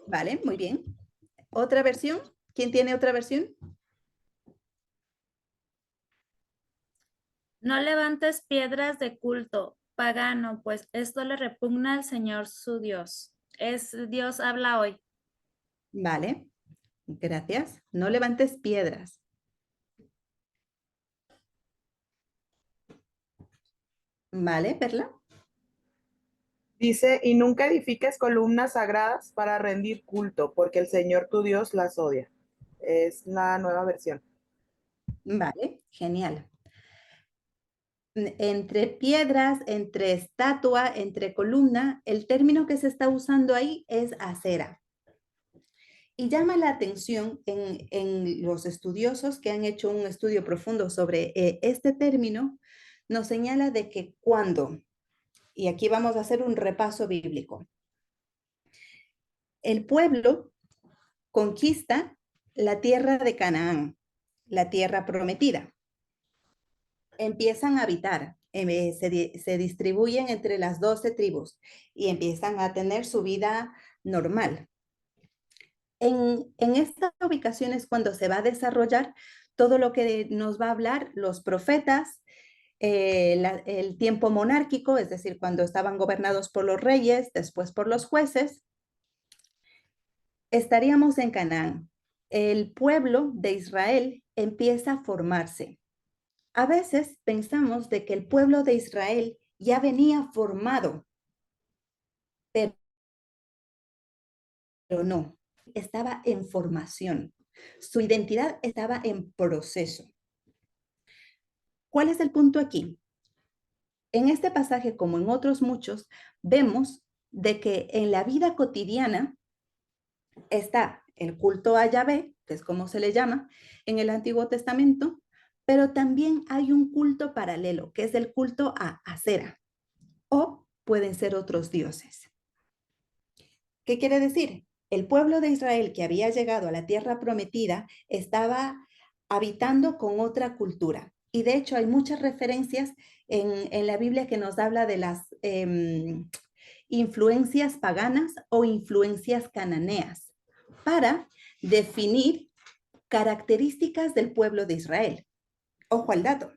Vale, muy bien. ¿Otra versión? ¿Quién tiene otra versión? No levantes piedras de culto pagano, pues esto le repugna al Señor su Dios. Es Dios habla hoy. Vale, gracias. No levantes piedras. Vale, Perla. Dice, y nunca edifiques columnas sagradas para rendir culto, porque el Señor tu Dios las odia. Es la nueva versión. Vale, genial. Entre piedras, entre estatua, entre columna, el término que se está usando ahí es acera. Y llama la atención en los estudiosos que han hecho un estudio profundo sobre este término, nos señala de que cuando, y aquí vamos a hacer un repaso bíblico, el pueblo conquista la tierra de Canaán, la tierra prometida. Empiezan a habitar, se distribuyen entre las 12 tribus y empiezan a tener su vida normal. En estas ubicaciones, cuando se va a desarrollar todo lo que nos va a hablar los profetas, el tiempo monárquico, es decir, cuando estaban gobernados por los reyes, después por los jueces, estaríamos en Canaán. El pueblo de Israel empieza a formarse. A veces pensamos de que el pueblo de Israel ya venía formado, pero no, estaba en formación. Su identidad estaba en proceso. ¿Cuál es el punto aquí? En este pasaje, como en otros muchos, vemos de que en la vida cotidiana está el culto a Yahvé, que es como se le llama en el Antiguo Testamento, pero también hay un culto paralelo, que es el culto a Acera, o pueden ser otros dioses. ¿Qué quiere decir? El pueblo de Israel que había llegado a la tierra prometida estaba habitando con otra cultura. Y de hecho hay muchas referencias en la Biblia que nos habla de las influencias paganas o influencias cananeas para definir características del pueblo de Israel. Ojo al dato.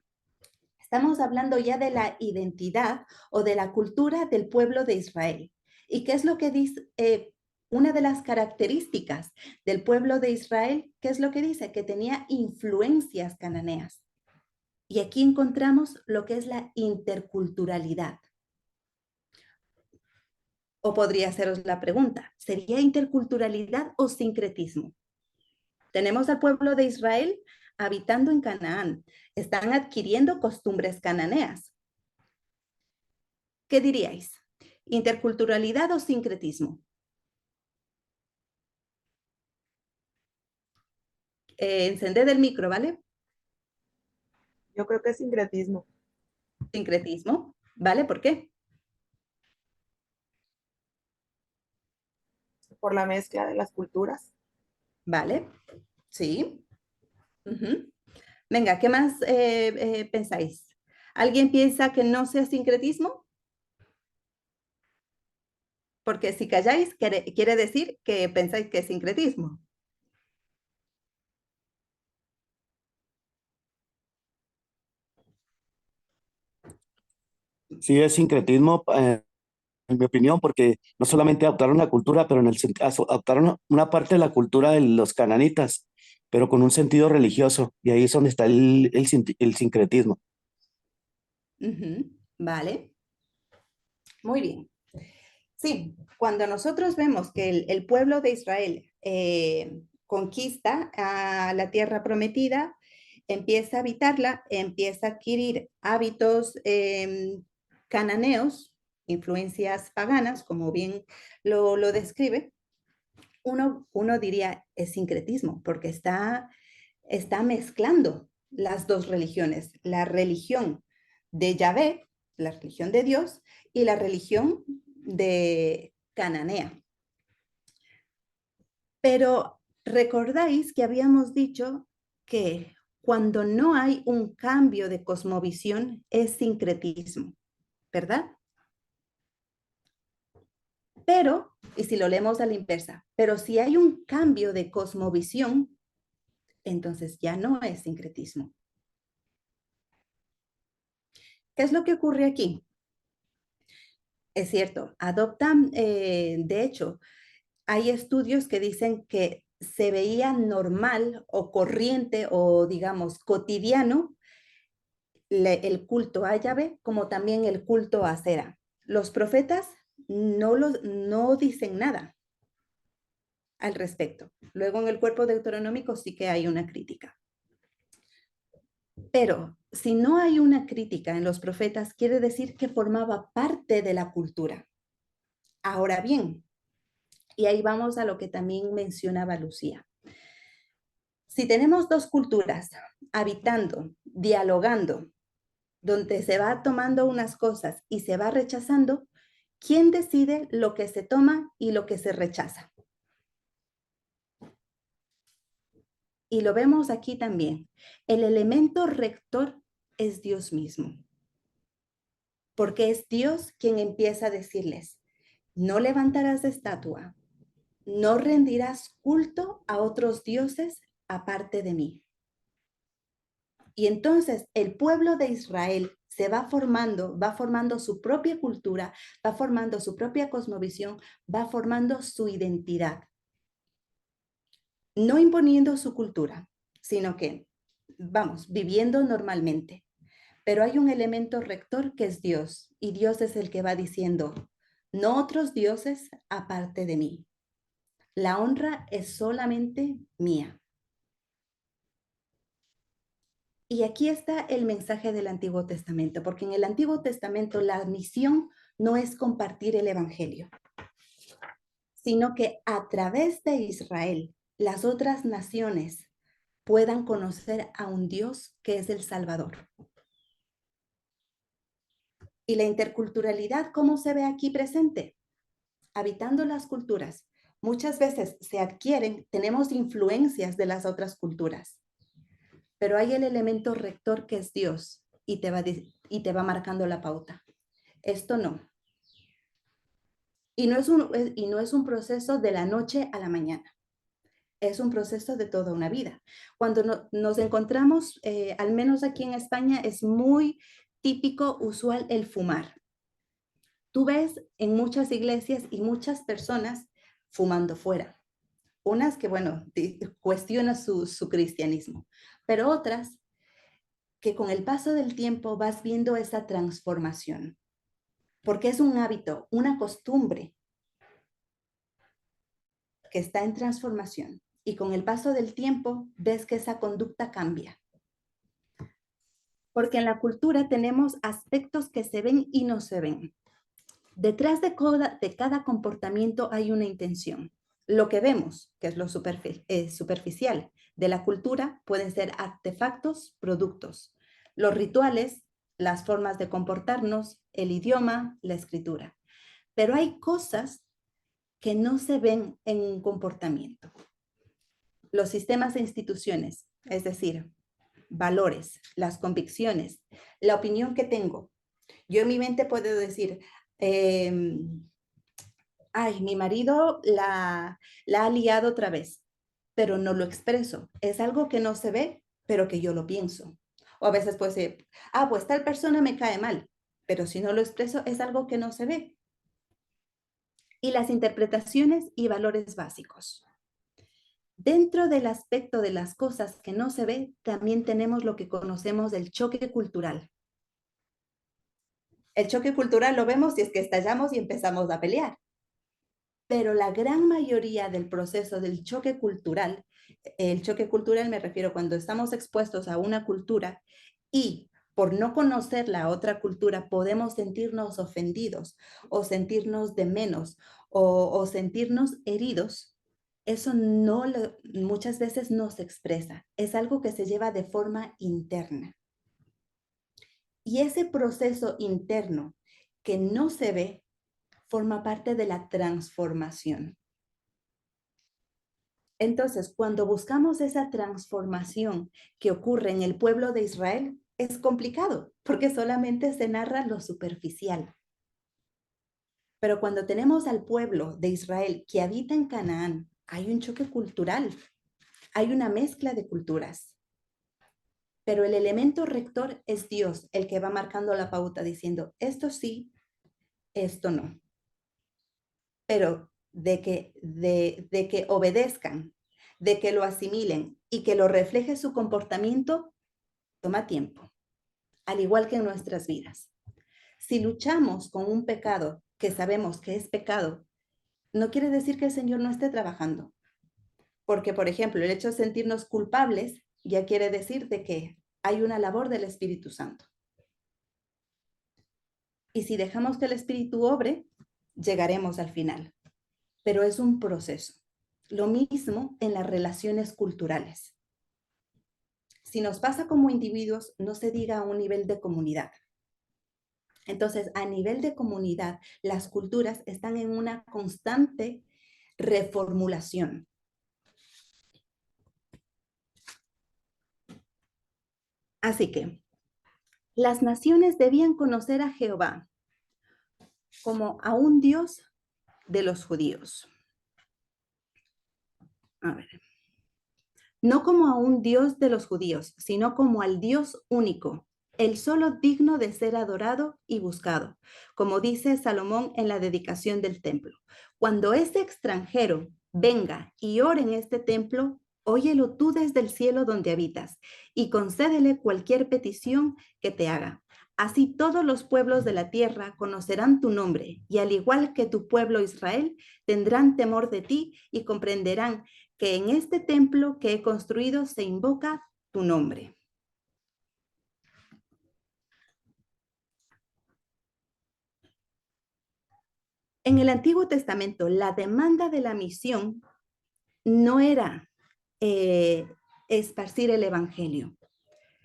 Estamos hablando ya de la identidad o de la cultura del pueblo de Israel. ¿Y qué es lo que dice? Una de las características del pueblo de Israel, ¿qué es lo que dice? Que tenía influencias cananeas. Y aquí encontramos lo que es la interculturalidad. O podría haceros la pregunta, ¿sería interculturalidad o sincretismo? Tenemos al pueblo de Israel habitando en Canaán. Están adquiriendo costumbres cananeas. ¿Qué diríais? ¿Interculturalidad o sincretismo? Encended el micro, ¿vale? Yo creo que es sincretismo. Sincretismo, ¿vale? ¿Por qué? Por la mezcla de las culturas. ¿Vale? Sí. Venga, ¿qué más pensáis? ¿Alguien piensa que no sea sincretismo? Porque si calláis, quiere decir que pensáis que es sincretismo. Sí, es sincretismo, en mi opinión, porque no solamente adoptaron la cultura, pero adoptaron una parte de la cultura de los cananitas, pero con un sentido religioso, y ahí es donde está el sincretismo. Vale. Muy bien. Sí, cuando nosotros vemos que el pueblo de Israel conquista a la tierra prometida, empieza a habitarla, empieza a adquirir hábitos cananeos, influencias paganas, como bien lo describe, uno diría es sincretismo, porque está mezclando las dos religiones, la religión de Yahvé, la religión de Dios, y la religión de Cananea. Pero recordáis que habíamos dicho que cuando no hay un cambio de cosmovisión es sincretismo, ¿verdad? Pero, y si lo leemos a la inversa, pero si hay un cambio de cosmovisión, entonces ya no es sincretismo. ¿Qué es lo que ocurre aquí? Es cierto, adoptan, de hecho, hay estudios que dicen que se veía normal o corriente o digamos cotidiano el culto a Yahvé como también el culto a Sera. Los profetas no dicen nada al respecto. Luego en el cuerpo deuteronómico sí que hay una crítica. Pero si no hay una crítica en los profetas, quiere decir que formaba parte de la cultura. Ahora bien, y ahí vamos a lo que también mencionaba Lucía. Si tenemos dos culturas habitando, dialogando, donde se va tomando unas cosas y se va rechazando, ¿quién decide lo que se toma y lo que se rechaza? Y lo vemos aquí también. El elemento rector es Dios mismo, porque es Dios quien empieza a decirles, no levantarás estatua, no rendirás culto a otros dioses aparte de mí. Y entonces el pueblo de Israel se va formando su propia cultura, va formando su propia cosmovisión, va formando su identidad. No imponiendo su cultura, sino que, vamos, viviendo normalmente. Pero hay un elemento rector que es Dios, y Dios es el que va diciendo, no otros dioses aparte de mí. La honra es solamente mía. Y aquí está el mensaje del Antiguo Testamento, porque en el Antiguo Testamento la misión no es compartir el Evangelio, sino que a través de Israel las otras naciones puedan conocer a un Dios que es el Salvador. Y la interculturalidad, ¿cómo se ve aquí presente? Habitando las culturas. Muchas veces se adquieren, tenemos influencias de las otras culturas, pero hay el elemento rector que es Dios y te va marcando la pauta. Esto no. Y no es un proceso de la noche a la mañana. Es un proceso de toda una vida. Cuando nos encontramos, al menos aquí en España, es muy típico, usual el fumar. Tú ves en muchas iglesias y muchas personas fumando fuera. Unas que, bueno, cuestionan su cristianismo, pero otras que con el paso del tiempo vas viendo esa transformación, porque es un hábito, una costumbre que está en transformación y con el paso del tiempo ves que esa conducta cambia. Porque en la cultura tenemos aspectos que se ven y no se ven. Detrás de cada comportamiento hay una intención. Lo que vemos, que es lo superficial de la cultura, pueden ser artefactos, productos. Los rituales, las formas de comportarnos, el idioma, la escritura. Pero hay cosas que no se ven en un comportamiento. Los sistemas e instituciones, es decir, valores, las convicciones, la opinión que tengo. Yo en mi mente puedo decir, ay, mi marido la ha liado otra vez, pero no lo expreso. Es algo que no se ve, pero que yo lo pienso. O a veces puede ser, pues tal persona me cae mal, pero si no lo expreso es algo que no se ve. Y las interpretaciones y valores básicos. Dentro del aspecto de las cosas que no se ve, también tenemos lo que conocemos del choque cultural. El choque cultural lo vemos si es que estallamos y empezamos a pelear. Pero la gran mayoría del proceso del choque cultural, el choque cultural me refiero cuando estamos expuestos a una cultura y por no conocer la otra cultura podemos sentirnos ofendidos o sentirnos de menos o sentirnos heridos. Eso muchas veces no se expresa, es algo que se lleva de forma interna. Y ese proceso interno que no se ve forma parte de la transformación. Entonces, cuando buscamos esa transformación que ocurre en el pueblo de Israel, es complicado porque solamente se narra lo superficial. Pero cuando tenemos al pueblo de Israel que habita en Canaán, hay un choque cultural, hay una mezcla de culturas. Pero el elemento rector es Dios, el que va marcando la pauta diciendo, esto sí, esto no. Pero de que obedezcan, de que lo asimilen y que lo refleje su comportamiento, toma tiempo, al igual que en nuestras vidas. Si luchamos con un pecado que sabemos que es pecado, no quiere decir que el Señor no esté trabajando. Porque, por ejemplo, el hecho de sentirnos culpables ya quiere decir de que hay una labor del Espíritu Santo. Y si dejamos que el Espíritu obre, llegaremos al final. Pero es un proceso. Lo mismo en las relaciones culturales. Si nos pasa como individuos, no se diga a un nivel de comunidad. Entonces, a nivel de comunidad, las culturas están en una constante reformulación. Así que, las naciones debían conocer a Jehová como a un Dios de los judíos. A ver. No como a un Dios de los judíos, sino como al Dios único, el solo digno de ser adorado y buscado, como dice Salomón en la dedicación del templo. Cuando ese extranjero venga y ore en este templo, óyelo tú desde el cielo donde habitas y concédele cualquier petición que te haga. Así todos los pueblos de la tierra conocerán tu nombre y al igual que tu pueblo Israel, tendrán temor de ti y comprenderán que en este templo que he construido se invoca tu nombre. En el Antiguo Testamento, la demanda de la misión no era esparcir el Evangelio,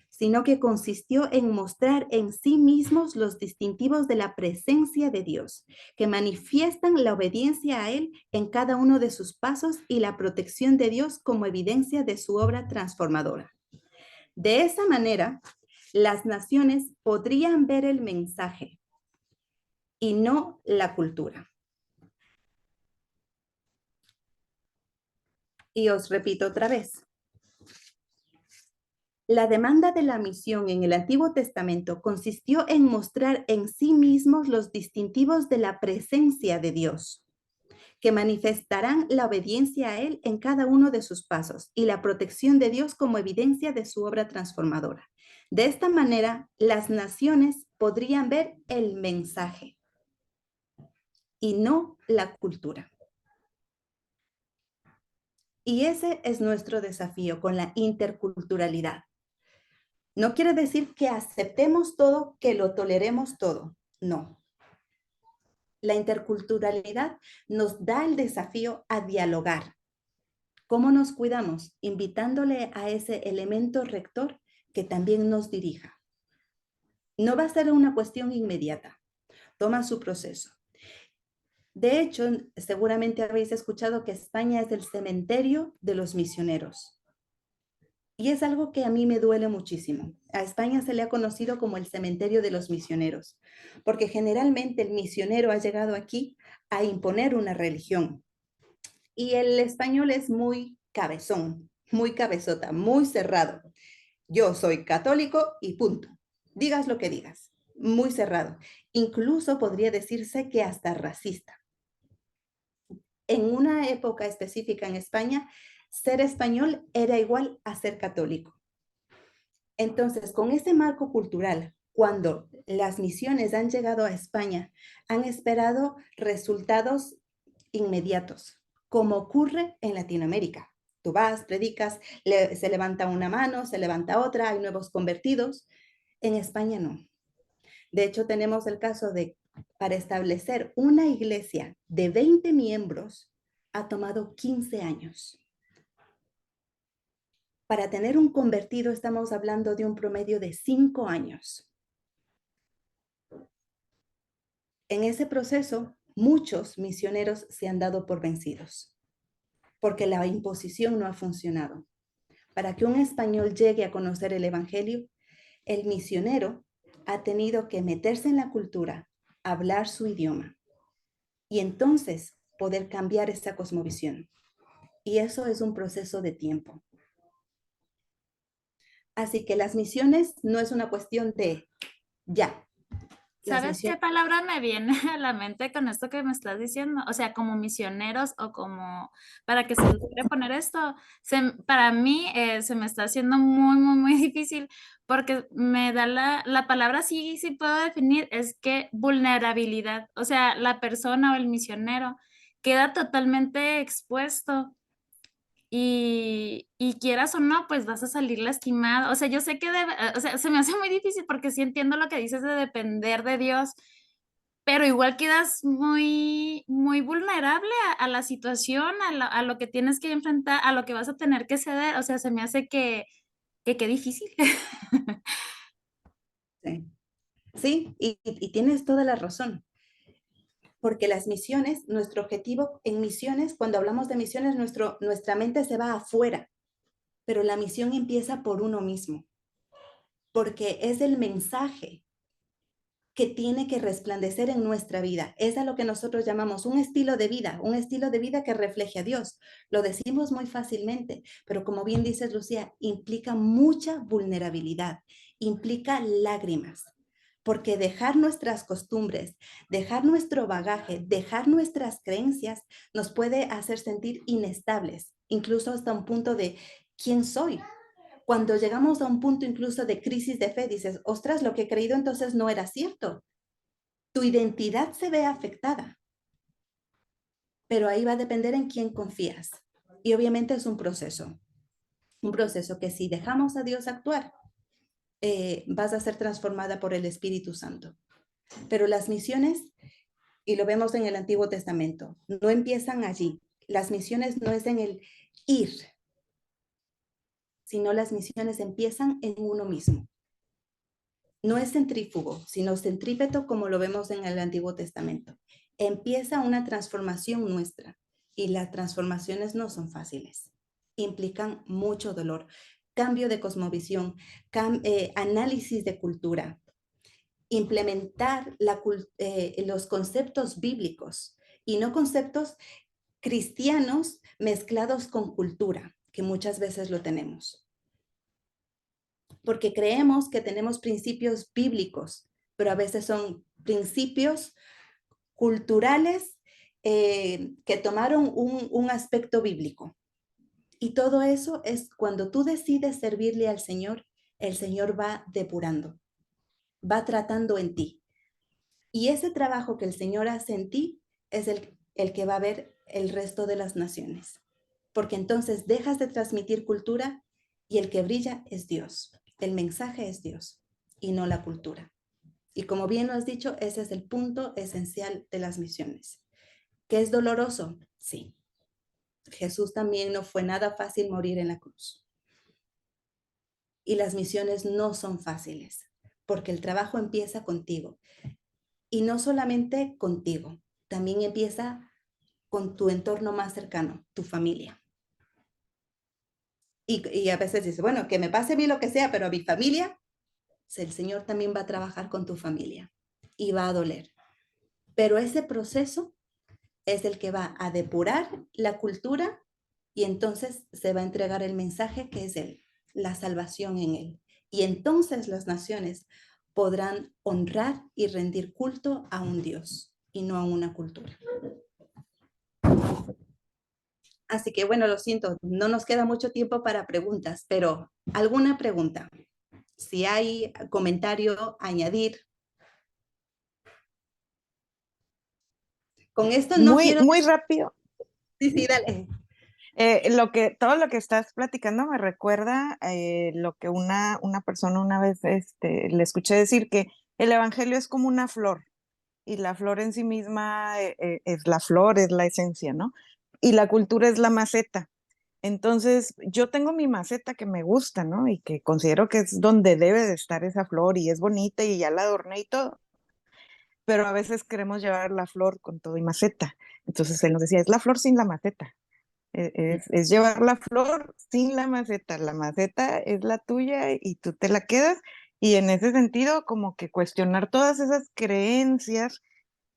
sino que consistió en mostrar en sí mismos los distintivos de la presencia de Dios, que manifiestan la obediencia a Él en cada uno de sus pasos y la protección de Dios como evidencia de su obra transformadora. De esa manera, las naciones podrían ver el mensaje y no la cultura. Y os repito otra vez. La demanda de la misión en el Antiguo Testamento consistió en mostrar en sí mismos los distintivos de la presencia de Dios, que manifestarán la obediencia a Él en cada uno de sus pasos y la protección de Dios como evidencia de su obra transformadora. De esta manera, las naciones podrían ver el mensaje y no la cultura. Y ese es nuestro desafío con la interculturalidad. No quiere decir que aceptemos todo, que lo toleremos todo. No. La interculturalidad nos da el desafío a dialogar. ¿Cómo nos cuidamos? Invitándole a ese elemento rector que también nos dirija. No va a ser una cuestión inmediata. Toma su proceso. De hecho, seguramente habéis escuchado que España es el cementerio de los misioneros. Y es algo que a mí me duele muchísimo. A España se le ha conocido como el cementerio de los misioneros, porque generalmente el misionero ha llegado aquí a imponer una religión. Y el español es muy cabezón, muy cabezota, muy cerrado. Yo soy católico y punto. Digas lo que digas. Muy cerrado. Incluso podría decirse que hasta racista. En una época específica en España, ser español era igual a ser católico. Entonces, con ese marco cultural, cuando las misiones han llegado a España, han esperado resultados inmediatos, como ocurre en Latinoamérica. Tú vas, predicas, se levanta una mano, se levanta otra, hay nuevos convertidos. En España no. De hecho, tenemos el caso de, para establecer una iglesia de 20 miembros, ha tomado 15 años. Para tener un convertido estamos hablando de un promedio de 5 años. En ese proceso, muchos misioneros se han dado por vencidos, porque la imposición no ha funcionado. Para que un español llegue a conocer el evangelio, el misionero ha tenido que meterse en la cultura, hablar su idioma y entonces poder cambiar esa cosmovisión. Y eso es un proceso de tiempo. Así que las misiones no es una cuestión de ya. ¿Sabes qué palabra me viene a la mente con esto que me estás diciendo? O sea, como misioneros o como para que se logre poner esto, para mí se me está haciendo muy, muy, muy difícil porque me da la palabra, sí puedo definir, es que vulnerabilidad, o sea, la persona o el misionero queda totalmente expuesto. Y quieras o no, pues vas a salir lastimado. O sea, yo sé que o sea, se me hace muy difícil porque sí entiendo lo que dices de depender de Dios, pero igual quedas muy, muy vulnerable a la situación, a lo que tienes que enfrentar, a lo que vas a tener que ceder. O sea, se me hace que qué difícil. Sí, sí, y tienes toda la razón. Porque las misiones, nuestro objetivo en misiones, cuando hablamos de misiones, nuestra mente se va afuera, pero la misión empieza por uno mismo, porque es el mensaje que tiene que resplandecer en nuestra vida. Es a lo que nosotros llamamos un estilo de vida que refleje a Dios. Lo decimos muy fácilmente, pero como bien dices, Lucía, implica mucha vulnerabilidad, implica lágrimas. Porque dejar nuestras costumbres, dejar nuestro bagaje, dejar nuestras creencias nos puede hacer sentir inestables, incluso hasta un punto de ¿quién soy? Cuando llegamos a un punto incluso de crisis de fe, dices, ostras, lo que he creído entonces no era cierto. Tu identidad se ve afectada, pero ahí va a depender en quién confías. Y obviamente es un proceso que si dejamos a Dios actuar, vas a ser transformada por el Espíritu Santo. Pero las misiones, y lo vemos en el Antiguo Testamento, no empiezan allí. Las misiones no es en el ir, sino las misiones empiezan en uno mismo. No es centrífugo, sino centrípeto como lo vemos en el Antiguo Testamento. Empieza una transformación nuestra y las transformaciones no son fáciles. Implican mucho dolor, cambio de cosmovisión, análisis de cultura, implementar los conceptos bíblicos y no conceptos cristianos mezclados con cultura, que muchas veces lo tenemos. Porque creemos que tenemos principios bíblicos, pero a veces son principios culturales que tomaron un aspecto bíblico. Y todo eso es cuando tú decides servirle al Señor, el Señor va depurando, va tratando en ti. Y ese trabajo que el Señor hace en ti es el que va a ver el resto de las naciones. Porque entonces dejas de transmitir cultura y el que brilla es Dios. El mensaje es Dios y no la cultura. Y como bien lo has dicho, ese es el punto esencial de las misiones. ¿Qué es doloroso? Sí. Jesús también no fue nada fácil morir en la cruz. Y las misiones no son fáciles, porque el trabajo empieza contigo. Y no solamente contigo, también empieza con tu entorno más cercano, tu familia. Y a veces dice, bueno, que me pase a mí lo que sea, pero a mi familia, el Señor también va a trabajar con tu familia y va a doler. Pero ese proceso es el que va a depurar la cultura y entonces se va a entregar el mensaje que es Él, la salvación en Él. Y entonces las naciones podrán honrar y rendir culto a un Dios y no a una cultura. Así que bueno, lo siento, no nos queda mucho tiempo para preguntas, pero ¿alguna pregunta? Si hay comentario, añadir. Con esto no Muy, quiero... muy rápido. Sí, sí, dale. Todo lo que estás platicando me recuerda lo que una persona una vez le escuché decir, que el evangelio es como una flor y la flor en sí misma es la flor, es la esencia, ¿no? Y la cultura es la maceta. Entonces, yo tengo mi maceta que me gusta, ¿no? Y que considero que es donde debe de estar esa flor y es bonita y ya la adorné y todo, pero a veces queremos llevar la flor con todo y maceta. Entonces él nos decía, es la flor sin la maceta. Es llevar la flor sin la maceta es la tuya y tú te la quedas, y en ese sentido como que cuestionar todas esas creencias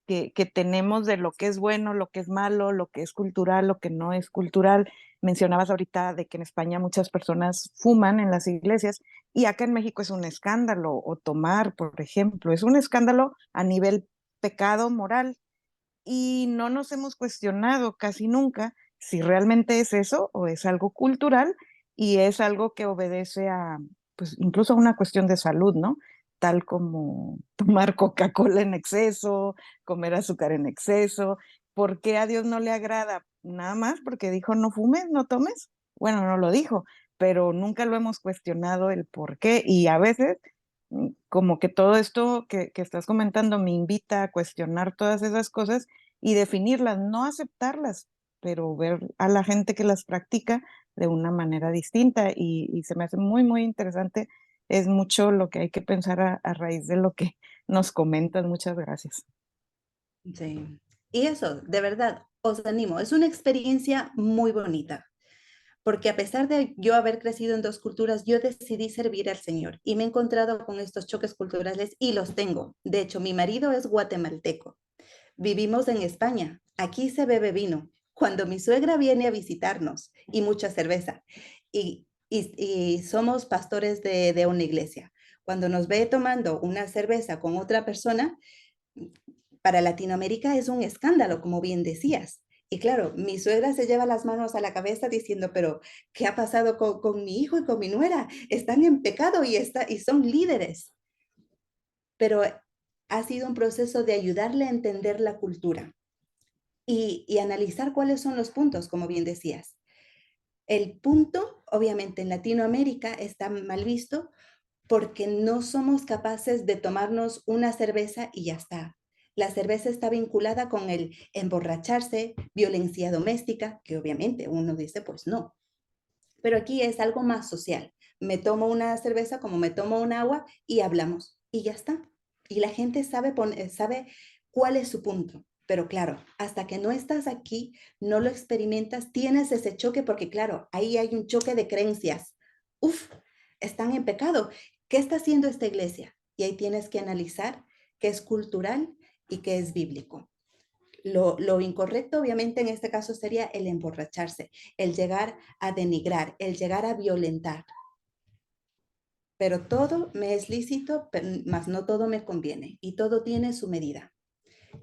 que tenemos de lo que es bueno, lo que es malo, lo que es cultural, lo que no es cultural. Mencionabas ahorita de que en España muchas personas fuman en las iglesias y acá en México es un escándalo, o tomar, por ejemplo, es un escándalo a nivel pecado moral, y no nos hemos cuestionado casi nunca si realmente es eso o es algo cultural y es algo que obedece a, pues incluso a una cuestión de salud, ¿no? Tal como tomar Coca-Cola en exceso, comer azúcar en exceso. ¿Por qué a Dios no le agrada? Nada más porque dijo no fumes, no tomes. Bueno, no lo dijo, pero nunca lo hemos cuestionado el por qué, y a veces como que todo esto que estás comentando me invita a cuestionar todas esas cosas y definirlas, no aceptarlas, pero ver a la gente que las practica de una manera distinta, y se me hace muy, muy interesante. Es mucho lo que hay que pensar a raíz de lo que nos comentas. Muchas gracias. Sí. Y eso, de verdad, os animo. Es una experiencia muy bonita, porque a pesar de yo haber crecido en dos culturas, yo decidí servir al Señor y me he encontrado con estos choques culturales y los tengo. De hecho, mi marido es guatemalteco. Vivimos en España. Aquí se bebe vino. Cuando mi suegra viene a visitarnos y mucha cerveza. Y somos pastores de una iglesia. Cuando nos ve tomando una cerveza con otra persona, para Latinoamérica es un escándalo, como bien decías. Y claro, mi suegra se lleva las manos a la cabeza diciendo, pero ¿qué ha pasado con mi hijo y con mi nuera? Están en pecado y son líderes. Pero ha sido un proceso de ayudarle a entender la cultura y analizar cuáles son los puntos, como bien decías. El punto, obviamente, en Latinoamérica está mal visto porque no somos capaces de tomarnos una cerveza y ya está. La cerveza está vinculada con el emborracharse, violencia doméstica, que obviamente uno dice, pues no. Pero aquí es algo más social. Me tomo una cerveza como me tomo un agua y hablamos y ya está. Y la gente sabe cuál es su punto. Pero claro, hasta que no estás aquí, no lo experimentas, tienes ese choque porque claro, ahí hay un choque de creencias. Uf, están en pecado. ¿Qué está haciendo esta iglesia? Y ahí tienes que analizar qué es cultural y qué es bíblico. Lo incorrecto, obviamente, en este caso sería el emborracharse, el llegar a denigrar, el llegar a violentar. Pero todo me es lícito, mas no todo me conviene y todo tiene su medida.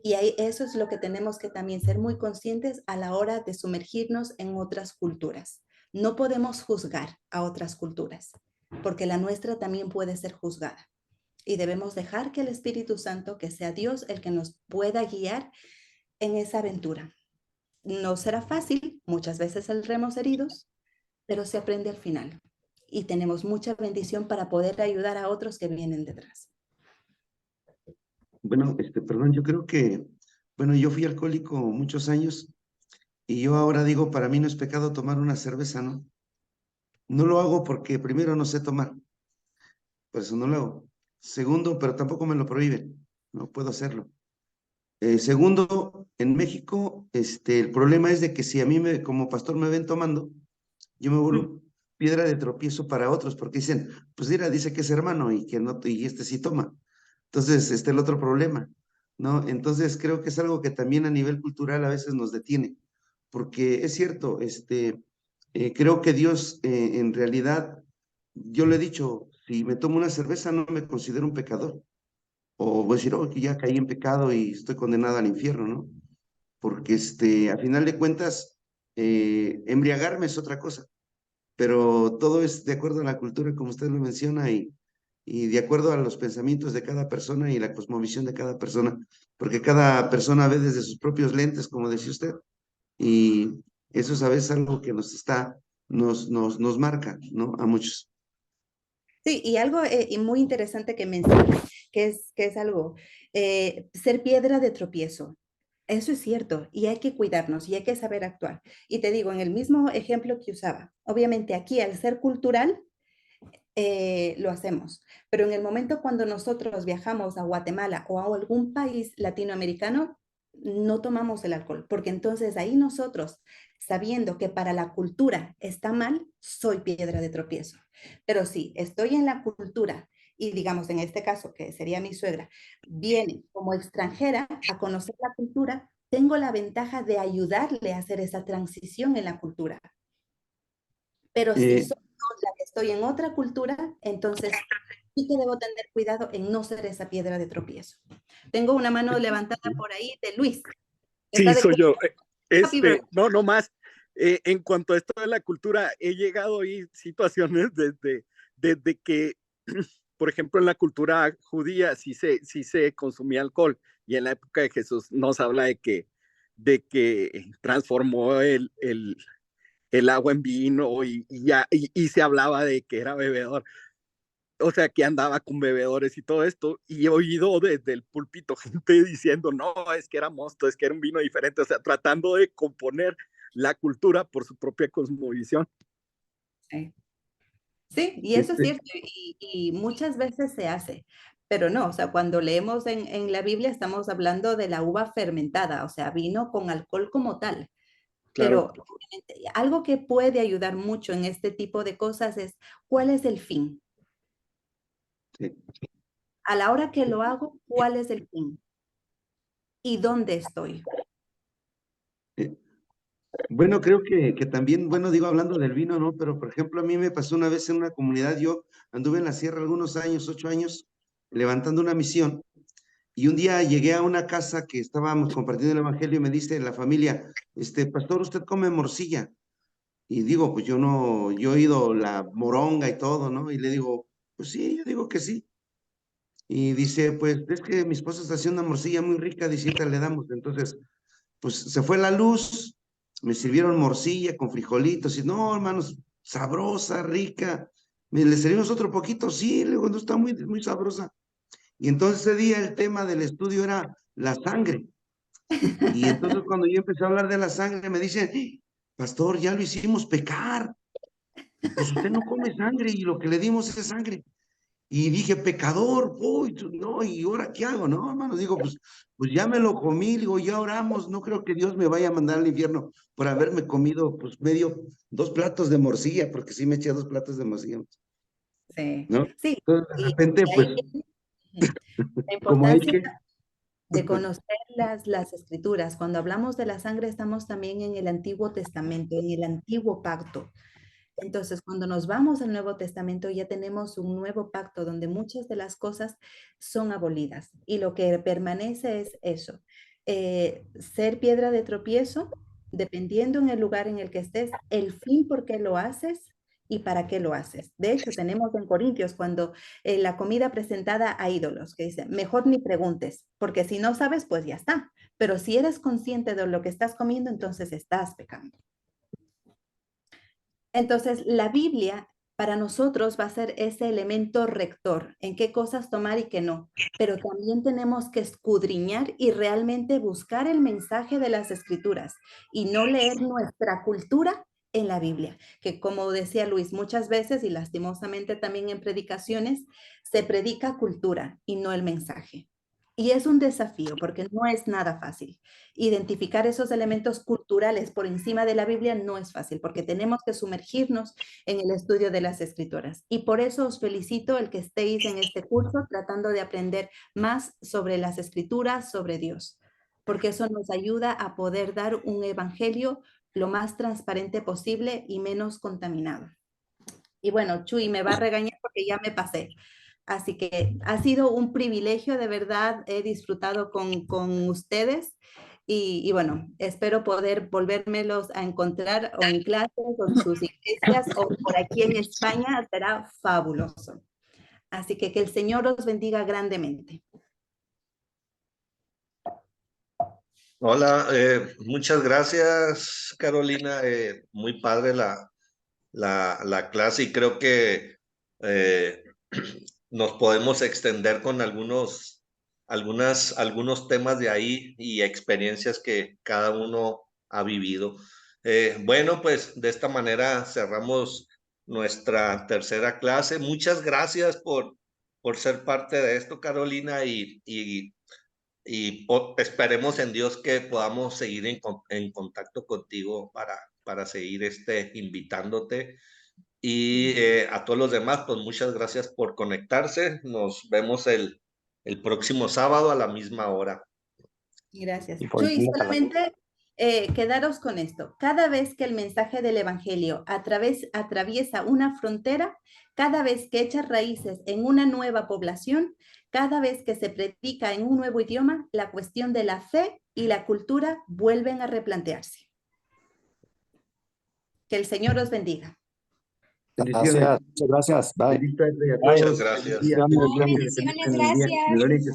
Y ahí, eso es lo que tenemos que también ser muy conscientes a la hora de sumergirnos en otras culturas. No podemos juzgar a otras culturas, porque la nuestra también puede ser juzgada. Y debemos dejar que el Espíritu Santo, que sea Dios el que nos pueda guiar en esa aventura. No será fácil, muchas veces saldremos heridos, pero se aprende al final. Y tenemos mucha bendición para poder ayudar a otros que vienen detrás. Bueno, perdón, yo creo que, bueno, yo fui alcohólico muchos años y yo ahora digo, para mí no es pecado tomar una cerveza, ¿no? No lo hago porque primero no sé tomar, por eso no lo hago. Segundo, pero tampoco me lo prohíben, no puedo hacerlo. Segundo, en México, el problema es de que si a mí como pastor me ven tomando, yo me vuelvo piedra de tropiezo para otros, porque dicen, pues mira, dice que es hermano y que no, y sí toma. Entonces, el otro problema, ¿no? Entonces, creo que es algo que también a nivel cultural a veces nos detiene, porque es cierto, creo que Dios, en realidad, yo le he dicho, si me tomo una cerveza no me considero un pecador, o voy a decir, oh, que ya caí en pecado y estoy condenado al infierno, ¿no? Porque, a final de cuentas, embriagarme es otra cosa, pero todo es de acuerdo a la cultura, como usted lo menciona, y y de acuerdo a los pensamientos de cada persona y la cosmovisión de cada persona, porque cada persona ve desde sus propios lentes, como decía usted, y eso es a veces algo que nos marca, ¿no? A muchos. Sí, y algo y muy interesante que mencionas, que es algo, ser piedra de tropiezo. Eso es cierto, y hay que cuidarnos y hay que saber actuar. Y te digo, en el mismo ejemplo que usaba, obviamente aquí al ser cultural, lo hacemos, pero en el momento cuando nosotros viajamos a Guatemala o a algún país latinoamericano, no tomamos el alcohol, porque entonces ahí nosotros, sabiendo que para la cultura está mal, soy piedra de tropiezo. Pero si estoy en la cultura y digamos en este caso, que sería mi suegra, viene como extranjera a conocer la cultura, tengo la ventaja de ayudarle a hacer esa transición en la cultura. Pero si Eh, soy yo la que estoy en otra cultura, entonces sí que debo tener cuidado en no ser esa piedra de tropiezo. Tengo una mano levantada por ahí de Luis. Sí, ¿Está de soy yo. acuerdo? Happy birthday. No más. En cuanto a esto de la cultura, he llegado a ir situaciones desde que, por ejemplo, en la cultura judía sí se consumía alcohol, y en la época de Jesús nos habla de que transformó el agua en vino, y se hablaba de que era bebedor, o sea, que andaba con bebedores y todo esto, y he oído desde el púlpito gente diciendo, no, es que era mosto, es que era un vino diferente, o sea, tratando de componer la cultura por su propia cosmovisión. Sí. Sí, y eso es este, cierto, y muchas veces se hace, pero no, o sea, cuando leemos en la Biblia estamos hablando de la uva fermentada, o sea, vino con alcohol como tal. Claro. Pero obviamente, algo que puede ayudar mucho en este tipo de cosas es, ¿cuál es el fin? sí. A la hora que lo hago, ¿cuál es el fin? ¿Y dónde estoy? Eh, Bueno, creo que también, bueno, digo, hablando del vino, ¿no? Pero, por ejemplo, a mí me pasó una vez en una comunidad, yo anduve en la sierra algunos años, 8 años, levantando una misión, y un día llegué a una casa que estábamos compartiendo el evangelio y me dice la familia, pastor, ¿usted come morcilla? Y digo, pues yo no, yo he oído la moronga y todo, ¿no? Y le digo, pues sí, yo digo que sí. Y dice, pues es que mi esposa está haciendo una morcilla muy rica, dice, ahorita le damos. Entonces, pues se fue la luz, me sirvieron morcilla con frijolitos, y no, hermanos, sabrosa, rica. ¿Le servimos otro poquito? Sí, le digo, no, está muy, muy sabrosa. Y entonces ese día el tema del estudio era la sangre. Y entonces cuando yo empecé a hablar de la sangre, me dicen, pastor, ya lo hicimos pecar. Pues usted no come sangre y lo que le dimos es sangre. Y dije, pecador, uy, no, ¿y ahora qué hago? No, hermano, digo, pues ya me lo comí, digo, ya oramos, no creo que Dios me vaya a mandar al infierno por haberme comido, pues, 2 platos de morcilla, porque sí me eché 2 platos de morcilla, Sí, ¿no? sí. Entonces, de repente, Y ahí pues, viene la como hay importancia que, de conocer las escrituras. Cuando hablamos de la sangre, estamos también en el Antiguo Testamento, en el Antiguo Pacto. Entonces, cuando nos vamos al Nuevo Testamento, ya tenemos un nuevo pacto donde muchas de las cosas son abolidas y lo que permanece es eso, ser piedra de tropiezo, dependiendo en el lugar en el que estés, el fin por qué lo haces y para qué lo haces. De hecho, tenemos en Corintios cuando la comida presentada a ídolos, que dice, mejor ni preguntes, porque si no sabes, pues ya está. Pero si eres consciente de lo que estás comiendo, entonces estás pecando. Entonces, la Biblia para nosotros va a ser ese elemento rector en qué cosas tomar y qué no, pero también tenemos que escudriñar y realmente buscar el mensaje de las escrituras y no leer nuestra cultura en la Biblia, que como decía Luis, muchas veces y lastimosamente también en predicaciones, se predica cultura y no el mensaje. Y es un desafío porque no es nada fácil. Identificar esos elementos culturales por encima de la Biblia no es fácil porque tenemos que sumergirnos en el estudio de las escrituras. Y por eso os felicito el que estéis en este curso tratando de aprender más sobre las escrituras, sobre Dios, porque eso nos ayuda a poder dar un evangelio lo más transparente posible y menos contaminado. Y bueno, Chuy me va a regañar porque ya me pasé. Así que ha sido un privilegio, de verdad, he disfrutado con ustedes y bueno, espero poder volvérmelos a encontrar o en clases o en sus iglesias o por aquí en España, será fabuloso. Así que el Señor os bendiga grandemente. Hola, muchas gracias, Carolina. Muy padre la clase y creo que nos podemos extender con algunos temas de ahí y experiencias que cada uno ha vivido. Bueno, pues de esta manera cerramos nuestra tercera clase. Muchas gracias por ser parte de esto, Carolina, y esperemos en Dios que podamos seguir en contacto contigo para seguir invitándote. Y a todos los demás, pues muchas gracias por conectarse. Nos vemos el próximo sábado a la misma hora. Gracias. Y por Chuy, último, solamente quedaros con esto. Cada vez que el mensaje del Evangelio atraviesa una frontera, cada vez que echa raíces en una nueva población, cada vez que se predica en un nuevo idioma, la cuestión de la fe y la cultura vuelven a replantearse. Que el Señor os bendiga. gracias, muchas gracias. Bye. Feliz tarde a Muchas todos. gracias. Feliz día. Bendiciones. Feliz día. Que les bendiga en el día. Bendiciones, Gloria a Jesús.